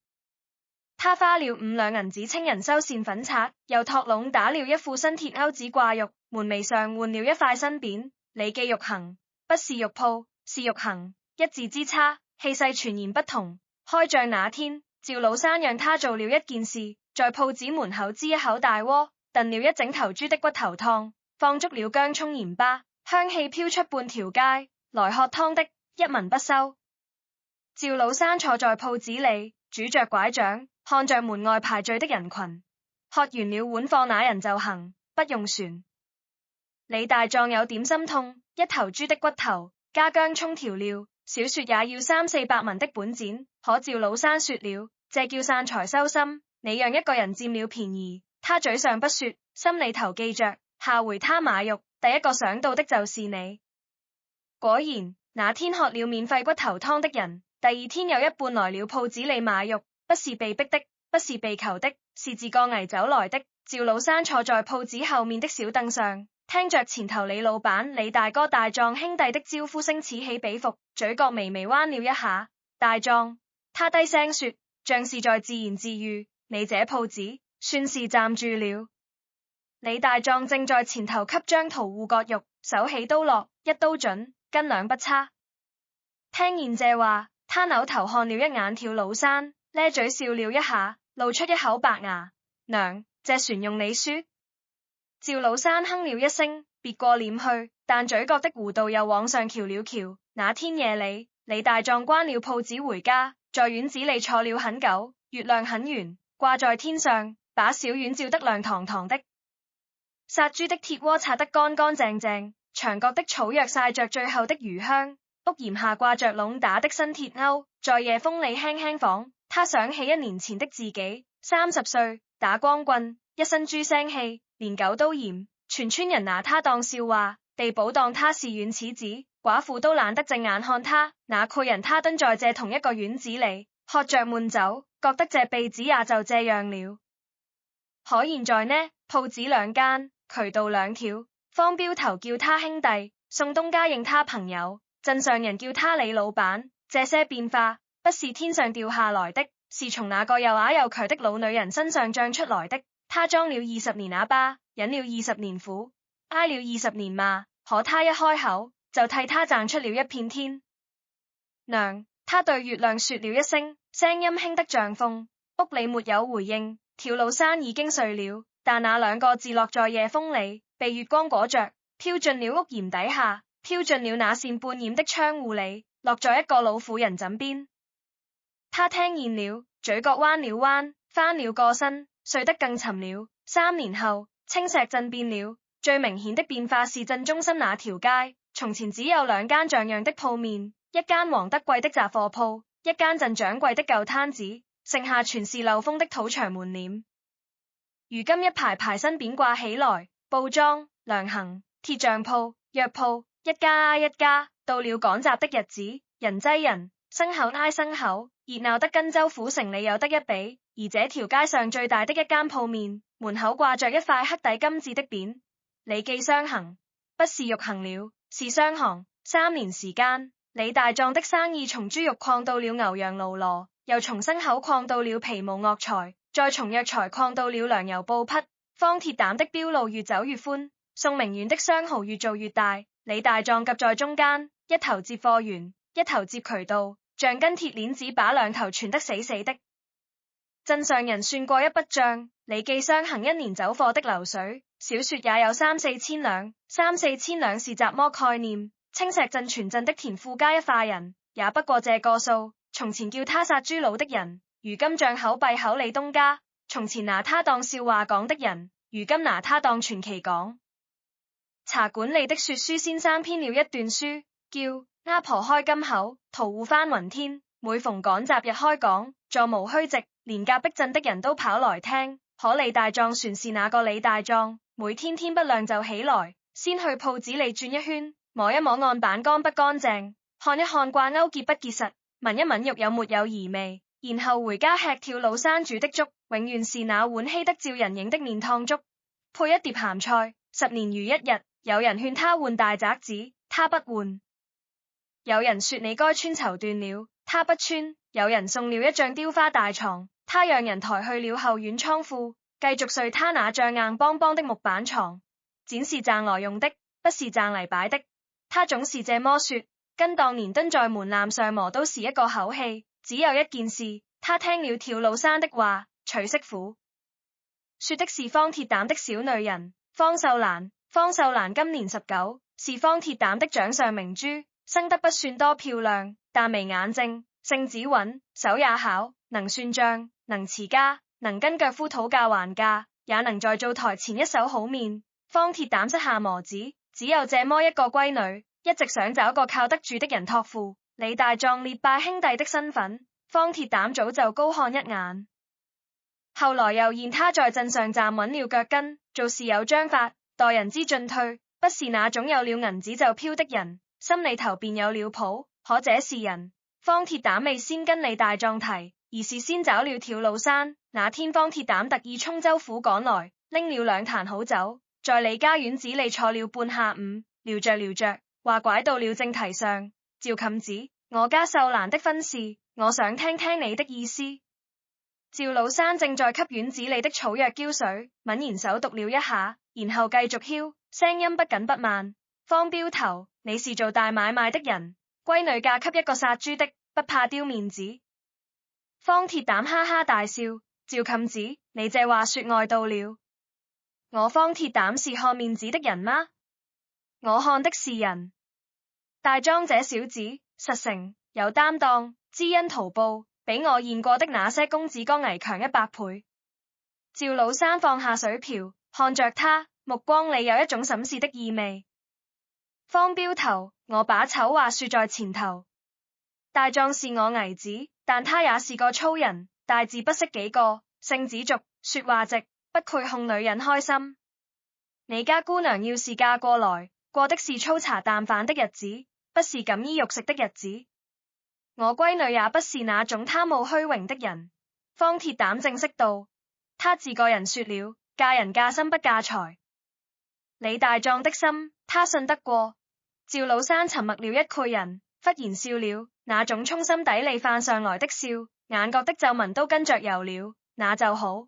他花了5兩銀子請人修繕粉刷，又托攏打了一副新鐵鈎子掛玉，門楣上換了一塊新匾，李記玉行，不是玉鋪，是玉行，一字之差，氣勢全然不同。開賬那天，趙老山讓他做了一件事，在鋪子門口支一口大鍋，燉了一整頭豬的骨頭湯，放足了薑蔥鹽巴，香氣飄出半條街，來喝湯的一文不收。趙老山坐在鋪子裏，拄着拐杖，看着門外排隊的人群，喝完了碗放那人就行，不用船。李大壯有點心痛，一頭豬的骨頭加薑蔥調料，少說也要300-400文的本錢。可趙老山說了，這叫散財收心，你讓一個人佔了便宜，他嘴上不說，心裏頭記着，下回他買肉，第一個想到的就是你。果然，那天喝了免費骨頭湯的人，第二天有一半來了鋪子裏買肉，不是被逼的，不是被求的，是自個危走來的。趙老山坐在鋪子後面的小凳上，聽着前頭李老闆、李大哥、大壯兄弟的招呼聲此起彼伏，嘴角微微彎了一下。大壯，他低聲說，像是在自言自語，你這鋪子算是站住了。李大壯正在前頭給張屠戶割肉，手起刀落，一刀準，斤兩不差。聽見這話，他扭頭看了一眼趙老山，咧嘴笑了一下，露出一口白牙。娘，這船用你說？趙老山哼了一聲，別過臉去，但嘴角的弧度又往上翹了翹。那天夜裏，李大壯關了鋪子回家，在院子裏坐了很久，月亮很圓，掛在天上，把小院照得亮堂堂的。殺豬的鐵鍋擦得乾乾淨淨，牆角的草藥曬着最後的餘香，屋檐下掛着攏打的新鐵鈎，在夜風裏輕輕晃。他想起1年前的自己，30歲，打光棍，一身豬腥氣，連狗都嫌，全村人拿他當笑話，地保當他是軟柿子，寡婦都懶得正眼看他。那個人他蹲在這同一個院子裏，喝着悶酒，覺得這輩子也就這樣了。可現在呢，鋪子2間，渠道2條，方標頭叫他兄弟，宋東家認他朋友，鎮上人叫他李老闆。這些變化不是天上掉下來的，是從那個又啞又瘸的老女人身上脹出來的。他裝了20年啞巴，忍了20年苦，挨了20年罵，可他一開口，就替他掙出了一片天。娘，他對月亮說了一聲，聲音輕得像風。屋裏沒有回應，趙老山已經睡了，但那2個字落在夜風裏，被月光裹着，飄進了屋檐底下，飄進了那扇半掩的窗戶裡，落在一個老婦人枕邊。他聽見了，嘴角彎了彎，翻了個身，睡得更沉了。3年後，青石鎮變了，最明顯的變化是鎮中心那條街，從前只有2間像樣的鋪面，一間黃德貴的雜貨鋪，一間鎮掌櫃的舊攤子，剩下全是漏風的土牆門臉。如今一排排新匾掛起來，布莊、良行、鐵匠鋪、藥鋪，一家挨一家。到了趕集的日子，人擠人，牲口挨牲口，熱鬧得跟州府城裏有得一比。而這條街上最大的一間鋪面，門口掛着一塊黑底金字的匾，李記商行，不是肉行了，是商行。3年時間，李大壯的生意從豬肉擴到了牛羊驢騾，又從牲口擴到了皮毛惡財，再從藥材擴到了糧油布匹。方鐵膽的標路越走越寬，宋明遠的商號越做越大，李大壯夾在中間，一頭接貨源，一頭接渠道，像根鐵鏈子把兩頭纏得死死的。鎮上人算過一筆賬，李記商行1年走貨的流水，少說也有3、4千兩，3、4千兩是什麼概念？青石鎮全鎮的田富加一化人，也不過這個數。從前叫他殺豬佬的人，如今帳口閉口李東家；從前拿他當笑話講的人，如今拿他當傳奇講。茶館裏的說書先生編了一段書，叫《阿婆開金口，屠戶翻雲天》。每逢趕集日開講，座無虛席，連隔壁鎮的人都跑來聽。可李大壯船是那個李大壯，每天天不亮就起來，先去鋪子裏轉一圈，摸一摸案板乾不乾淨，看一看掛鈎結不結實，聞一聞肉有沒有異味，然後回家吃跳老山煮的粥，永遠是那碗稀得照人影的麵湯粥，配一碟鹹菜，10年如一日。有人勸他換大宅子，他不換；有人說你該穿綢緞了，他不穿；有人送了一張雕花大床，他讓人抬去了後院倉庫，繼續睡他那張硬邦邦的木板床。氈是賺來用的，不是賺嚟擺的。他總是這麼說，跟當年蹲在門檻上磨都是一個口氣。只有一件事，他聽了跳老山的話，娶媳婦。說的是方鐵膽的小女人方秀蘭。方秀蘭今年19，是方鐵膽的掌上明珠，生得不算多漂亮，但眉眼正，性子穩，手也巧，能算賬，能持家，能跟腳夫討價還價，也能在灶台前一手好面。方鐵膽膝下磨子，只有這麼一個閨女，一直想找個靠得住的人託付。李大壯列拜兄弟的身份，方鐵膽早就高看一眼。後來又見他在鎮上站穩了腳跟，做事有章法，待人之進退，不是那種有了銀子就飄的人，心裏頭便有了譜。可這是人，方鐵膽未先跟李大壯提，而是先找了跳老山。那天方鐵膽特意從州府趕來，拎了2壇好酒，在李家院子裏坐了半下午，聊着，話拐到了正題上。趙冚子，我家秀蘭的婚事，我想聽聽你的意思。趙老山正在給院子裏的草藥澆水，抿然手讀了一下，然後繼續囂，聲音不緊不慢。方標頭，你是做大買賣的人，閨女嫁給一個殺豬的，不怕丟面子。方鐵膽哈哈大笑，趙冚子，你這話說外道了。我方鐵膽是看面子的人嗎？我看的是人。大莊這小子實誠有擔當，知恩圖報，比我見過的那些公子哥危強100倍。趙老山放下水瓢，看着他，目光裡有一種審視的意味。方標頭，我把醜話說在前頭。大壯是我兒子，但他也是個粗人，大字不識幾個，性子俗，說話直，不配哄女人開心。你家姑娘要是嫁過來，過的是粗茶淡飯的日子，不是錦衣玉食的日子。我閨女也不是那種貪慕虛榮的人。方鐵膽正式道，他自個人說了，嫁人嫁心不嫁財。李大壯的心，他信得過。趙老山沉默了一攰人，忽然笑了，那種衝心底裏泛上來的笑，眼角的皺紋都跟着游了。那就好。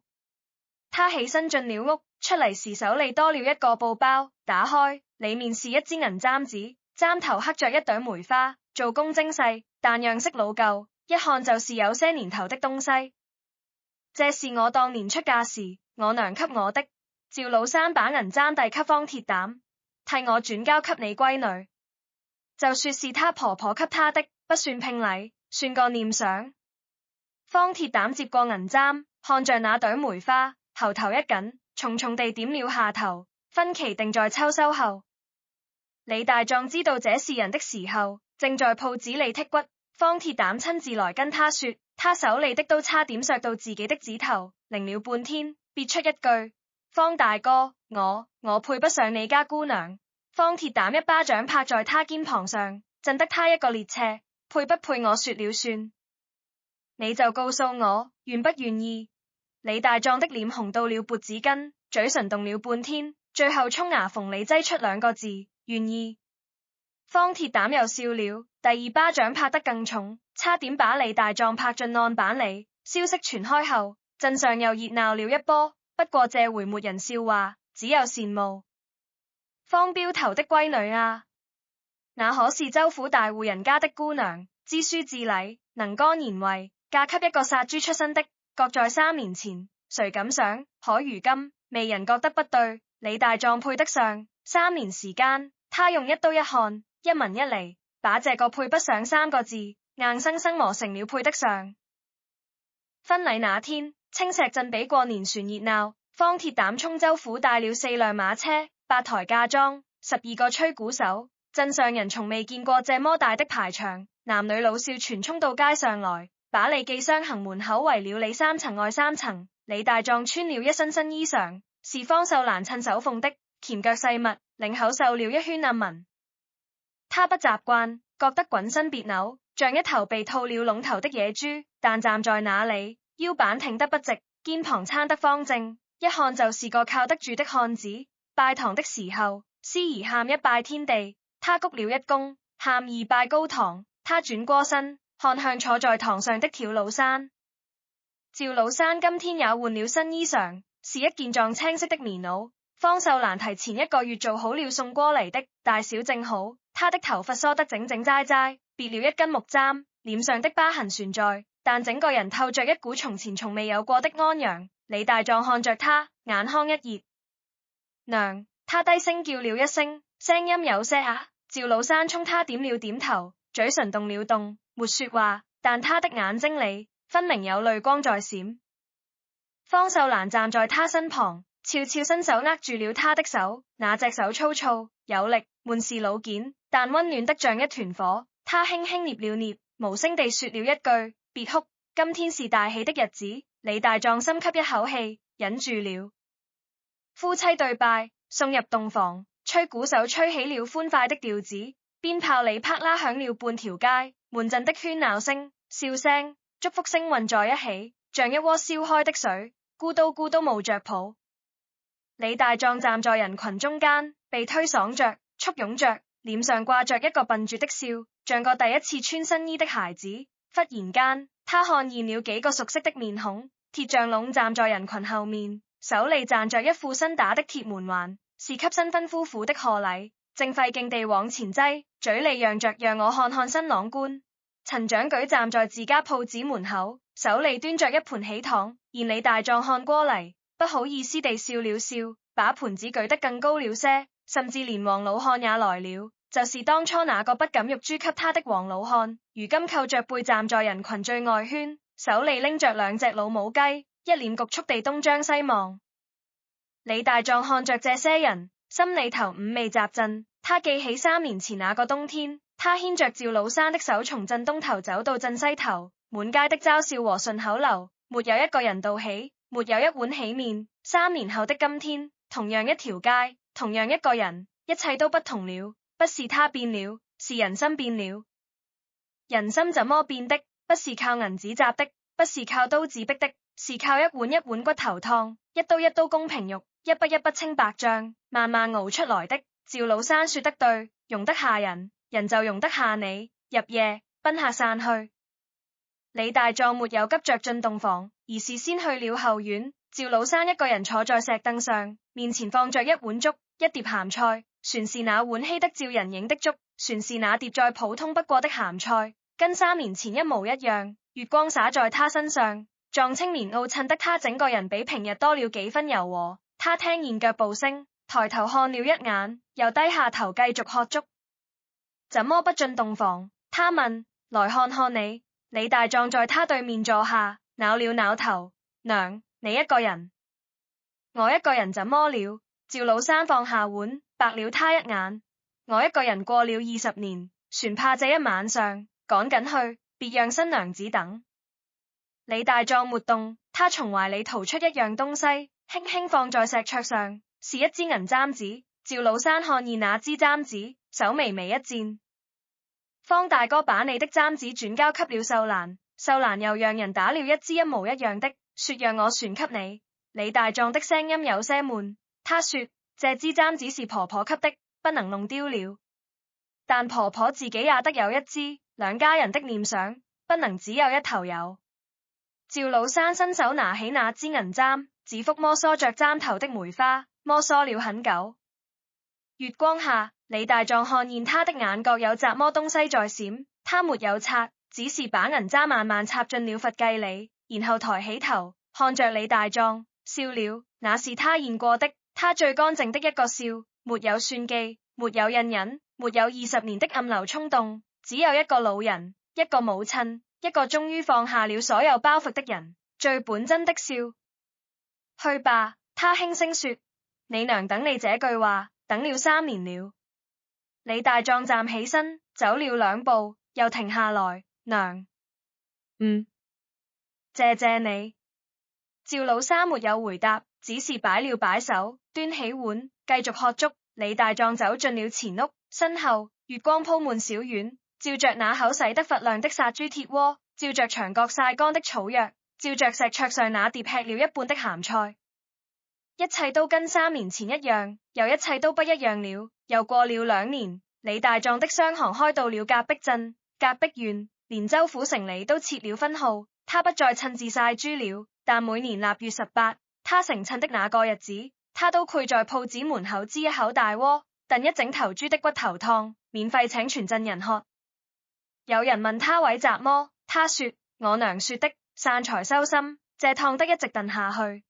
他起身進了屋，出嚟時手裏多了一個布包，打開，裡面是一支銀簪子，簪頭刻着一朵梅花，做工精細，但樣式老舊，一看就是有些年頭的東西。這是我當年出嫁時我娘給我的。趙老山把銀簪遞給方鐵膽，替我轉交給你閨女。就說是他婆婆給他的，不算聘禮，算個念想。方鐵膽接過銀簪，看着那朵梅花，喉頭一緊，重重地點了下頭，分期定在秋收後。李大壯知道這是人的時候，正在鋪子裏剔骨。方鐵膽親自來跟他說，他手裏的刀差點削到自己的指頭，擰了半天，別出一句：方大哥，我配不上你家姑娘。方鐵膽一巴掌拍在他肩膀上，震得他一個趔趄，配不配我說了算，你就告訴我願不願意。李大壯的臉紅到了脖子根，嘴唇動了半天，最後衝牙縫裏擠出兩個字：願意。方鐵膽又笑了，第二巴掌拍得更重，差點把李大壯拍進案板裏。消息傳開後，鎮上又熱鬧了一波，不過這回沒人笑話，只有羨慕。方標頭的閨女啊，那可是州府大戶人家的姑娘，知書知禮，能幹賢惠，嫁給一個殺豬出身的，各在3年前，誰敢想，可如今未人覺得不對，李大壯配得上。3年時間，他用一刀一漢，一文一厘，把這個配不上3個字硬生生磨成了配得上。婚禮那天，青石鎮比過年船熱鬧，方鐵膽充州府帶了4輛馬車，8台嫁妝，12個吹鼓手，鎮上人從未見過這麼大的排場，男女老少全衝到街上來，把李記雙行門口圍了裏3層外3層。李大壯穿了一身新衣裳，是方秀蘭親手縫的，鉗腳細密，領口繡了一圈暗紋。他不習慣，覺得滾身別扭，像一頭被套了籠頭的野豬，但站在那裏，腰板挺得不直，肩膀撐得方正，一看就是個靠得住的漢子。拜堂的時候，司儀喊一拜天地，他鞠了一躬，喊二拜高堂。他轉過身，看向坐在堂上的趙老山。趙老山今天也換了新衣裳，是一件藏青色的棉襖。方秀蘭提前1個月做好了送過嚟的，大小正好。他的頭髮梳得整整齋齋，別了一根木簪，臉上的疤痕存在，但整個人透着一股從前從未有過的安陽。李大壯看着他，眼眶一熱。娘，他低聲叫了一聲，聲音有些啞。趙老山衝他點了點頭，嘴唇動了動，沒說話，但他的眼睛裏分明有淚光在閃。方秀蘭站在他身旁，悄悄伸手握住了他的手，那隻手粗糙有力，滿是老繭，但溫暖得像一團火。他輕輕捏了捏，無聲地說了一句：別哭，今天是大喜的日子。李大壯深吸一口氣，忍住了。夫妻對拜，送入洞房，吹鼓手吹起了歡快的調子，鞭炮里啪啦響了半條街，滿陣的喧鬧聲、笑聲、祝福聲混在一起，像一鍋燒開的水，咕嘟咕嘟冒着泡。李大壯站在人群中間，被推搡着、簇擁着，臉上掛着一個笨拙的笑，像個第一次穿新衣的孩子。忽然間，他看見了幾個熟悉的面孔，鐵匠龍站在人群後面，手裏攢着一副新打的鐵門環，是給新婚夫婦的賀禮，正費勁地往前擠，嘴裏嚷着讓我看看新郎官。陳長舉站在自家鋪子門口，手裏端着一盤喜糖，見李大壯看過嚟，不好意思地笑了笑，把盤子舉得更高了些，甚至連黃老漢也來了，就是當初那個不敢玉珠給他的黃老漢，如今扣着背站在人群最外圈，手裏拎着2隻老母雞，一臉局促地東張西望。李大壯看着這些人，心裏頭五味雜陣。他記起3年前那個冬天，他牽着趙老山的手從鎮東頭走到鎮西頭，滿街的嘲笑和順口溜，沒有一個人道喜，沒有一碗喜面。3年後的今天，同樣一條街，同樣一個人，一切都不同了。不是他變了，是人心變了。人心怎麼變的？不是靠銀子砸的，不是靠刀子逼的，是靠一碗一碗骨頭湯，一刀一刀公平肉，一筆一筆清白賬，慢慢熬出來的。趙老山說得對，容得下人，人就容得下你。入夜，賓客散去，李大壯沒有急着進洞房，而是先去了後院。趙老山一個人坐在石凳上，面前放着一碗粥，一碟鹹菜，全是那碗稀得照人影的粥，全是那碟再普通不過的鹹菜，跟3年前一模一樣。月光灑在他身上，藏青棉襖襯得他整個人比平日多了幾分柔和。他聽見腳步聲，抬頭看了一眼，又低下頭繼續喝粥。怎麼不進洞房？他問。來看看你。李大壯在他對面坐下，撓了撓頭。娘，你一個人。我一個人怎麼了？趙老三放下碗，白了他一眼。我一個人過了20年，船怕這一晚上趕緊去，別讓新娘子等。李大壯沒動，他從懷裡掏出一樣東西，輕輕放在石桌上，是一支銀簪子。趙老三看見那支簪子，手微微一顫。方大哥把你的簪子轉交給了秀蘭，秀蘭又讓人打了一支一模一樣的，說讓我傳給你。李大壯的聲音有些悶，他說這支簪子是婆婆給的，不能弄丟了。但婆婆自己也得有一支，兩家人的念想不能只有一頭有。趙老三伸手拿起那支銀簪，指腹摩挲着簪頭的梅花，摩挲了很久。月光下，李大壯看見他的眼角有雜麼東西在閃，他沒有擦，只是把銀簪慢慢插進了佛髻裡，然後抬起頭看着李大壯笑了，那是他見過的他最乾淨的一個笑，沒有算計，沒有隱忍，沒有20年的暗流衝動，只有一個老人，一個母親，一個終於放下了所有包袱的人，最本真的笑。去吧，他輕聲說，你娘等你這句話等了3年了。李大壯站起身走了2步，又停下來。娘，謝謝你。趙老三沒有回答，只是擺了擺手，端起碗繼續喝粥。李大壯走進了前屋，身後月光鋪滿小院，照着那口洗得發亮的殺豬鐵鍋，照着牆角曬乾的草藥，照着石桌上那碟吃了一半的鹹菜，一切都跟3年前一樣，又一切都不一樣了。又過了2年，李大壯的商行開到了隔壁鎮、隔壁縣，連州府城裡都設了分號。他不再親自曬豬了，但每年臘月18，他成親的那個日子，他都跪在鋪子門口支一口大鍋，燉一整頭豬的骨頭湯，免費請全鎮人喝。有人問他為什麼，他說：我娘說的，散財修心，這燙得一直燉下去。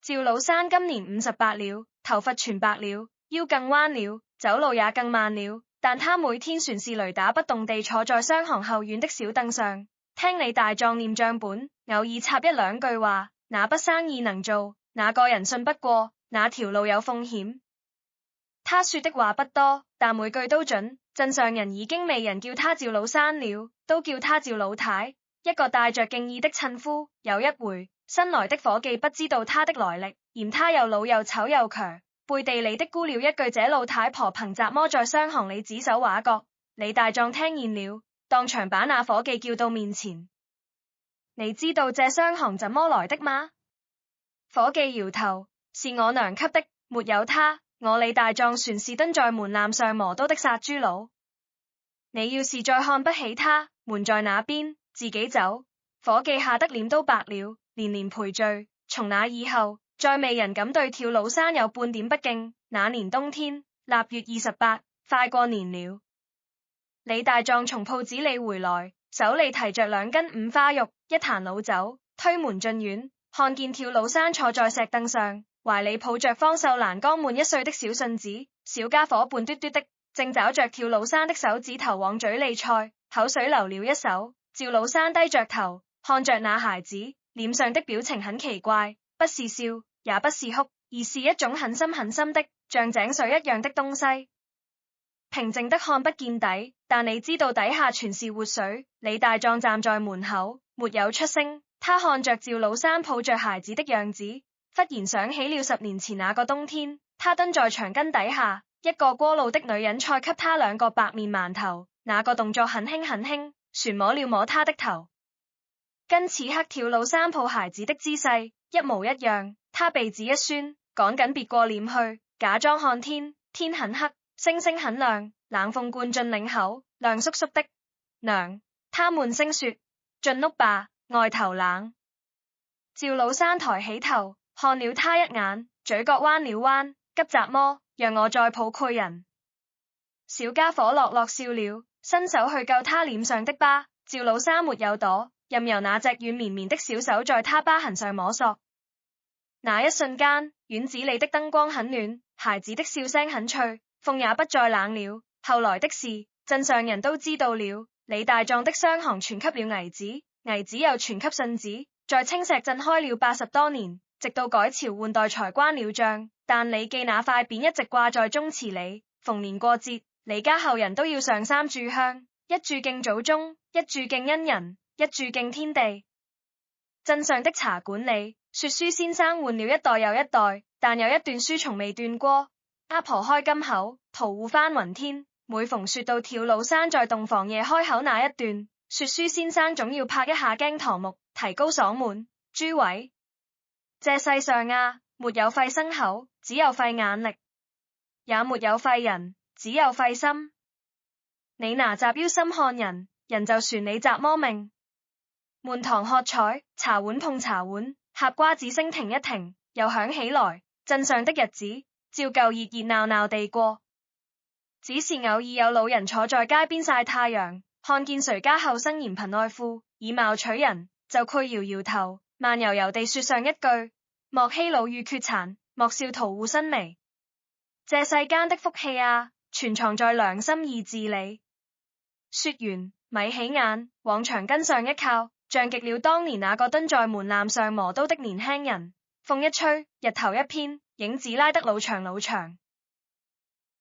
趙老三今年58了，頭髮全白了，腰更彎了，走路也更慢了，但他每天船是雷打不動地坐在商行後院的小凳上，聽李大壯念賬本，偶爾插一兩句話。哪筆生意能做，哪個人信不過，哪條路有風險。他說的話不多，但每句都準。鎮上人已經未人叫他趙老三了，都叫他趙老太，一個帶着敬意的稱呼。有一回，新來的夥計不知道他的來歷，嫌他又老又醜又強，背地裡的咕了一句：這老太婆憑什麼在商行裡指手畫腳。李大壯聽見了，當場把那夥計叫到面前。你知道這商行怎麼來的嗎？夥計搖頭，是我娘給的，沒有他，我李大壯船是蹲在門檻上磨刀的殺豬佬。你要是再看不起他，門在那邊，自己走。夥計嚇得臉都白了，連連賠罪。從那以後，再未人敢對趙老三有半點不敬。那年冬天，臘月28，快過年了。李大壯從鋪子裡回來，手裡提着2斤五花肉，一壇老酒，推門進院，看見趙老三坐在石凳上，懷裡抱着方秀蘭剛滿1歲的小順子，小家伙胖嘟嘟的，正抓着趙老三的手指頭往嘴裡塞，口水流了一手。趙老三低着頭看着那孩子，臉上的表情很奇怪，不是笑，也不是哭，而是一種很深很深的，像井水一樣的東西，平靜得看不見底，但你知道底下全是活水。李大壯站在門口，沒有出聲。他看着趙老三抱着孩子的樣子，忽然想起了10年前那個冬天，他蹲在牆根底下，一個過路的女人賽給他2個白面饅頭，那個動作很輕很輕，旋摸了摸他的頭，跟此刻趙老三抱孩子的姿勢一模一樣。他鼻子一酸，趕緊別過臉去，假裝看天，天很黑，星星很亮，冷風灌進領口，涼叔叔的。娘，他悶聲說，進屋吧，外頭冷。趙老三抬起頭看了他一眼，嘴角彎了彎，急什麼？讓我再抱愧人。小家伙樂樂笑了，伸手去救他臉上的疤。趙老三沒有躲，任由那隻軟綿綿的小手在他疤痕上摸索。那一瞬間，院子裡的燈光很暖，孩子的笑聲很脆，風也不再冷了。後來的事鎮上人都知道了。李大壯的傷行傳給了倪子，倪子又傳給信子，在青石鎮開了80多年，直到改朝換代才關了帳。但李記那塊匾一直掛在宗祠裏，逢年過節，李家後人都要上3炷香，一炷敬祖宗，一炷敬恩人，一炷敬天地。鎮上的茶館裏，說書先生換了一代又一代，但有一段書從未斷過。阿婆開金口，屠戶翻雲天。每逢說到跳老山在洞房夜開口那一段，說書先生總要拍一下驚堂木，提高爽滿。諸位，這世上啊，沒有廢牲口，只有廢眼力；也沒有廢人，只有廢心。你拿集腰心看人，人就旋你雜麼命。滿堂喝彩，茶碗碰茶碗，剋瓜子聲停一停，又響起來。鎮上的日子，照舊熱熱鬧鬧地過。只是偶爾有老人坐在街邊曬太陽，看見誰家後生嫌貧愛富，以貌取人，就攰搖搖頭，慢悠悠地說上一句：莫欺老孺缺殘，莫笑屠戶新眉。這世間的福氣啊，全藏在良心意志裏。說完，咪起眼，往牆根上一靠，像極了當年那個蹲在門檻上磨刀的年輕人。風一吹，日頭一偏，影子拉得老長老長。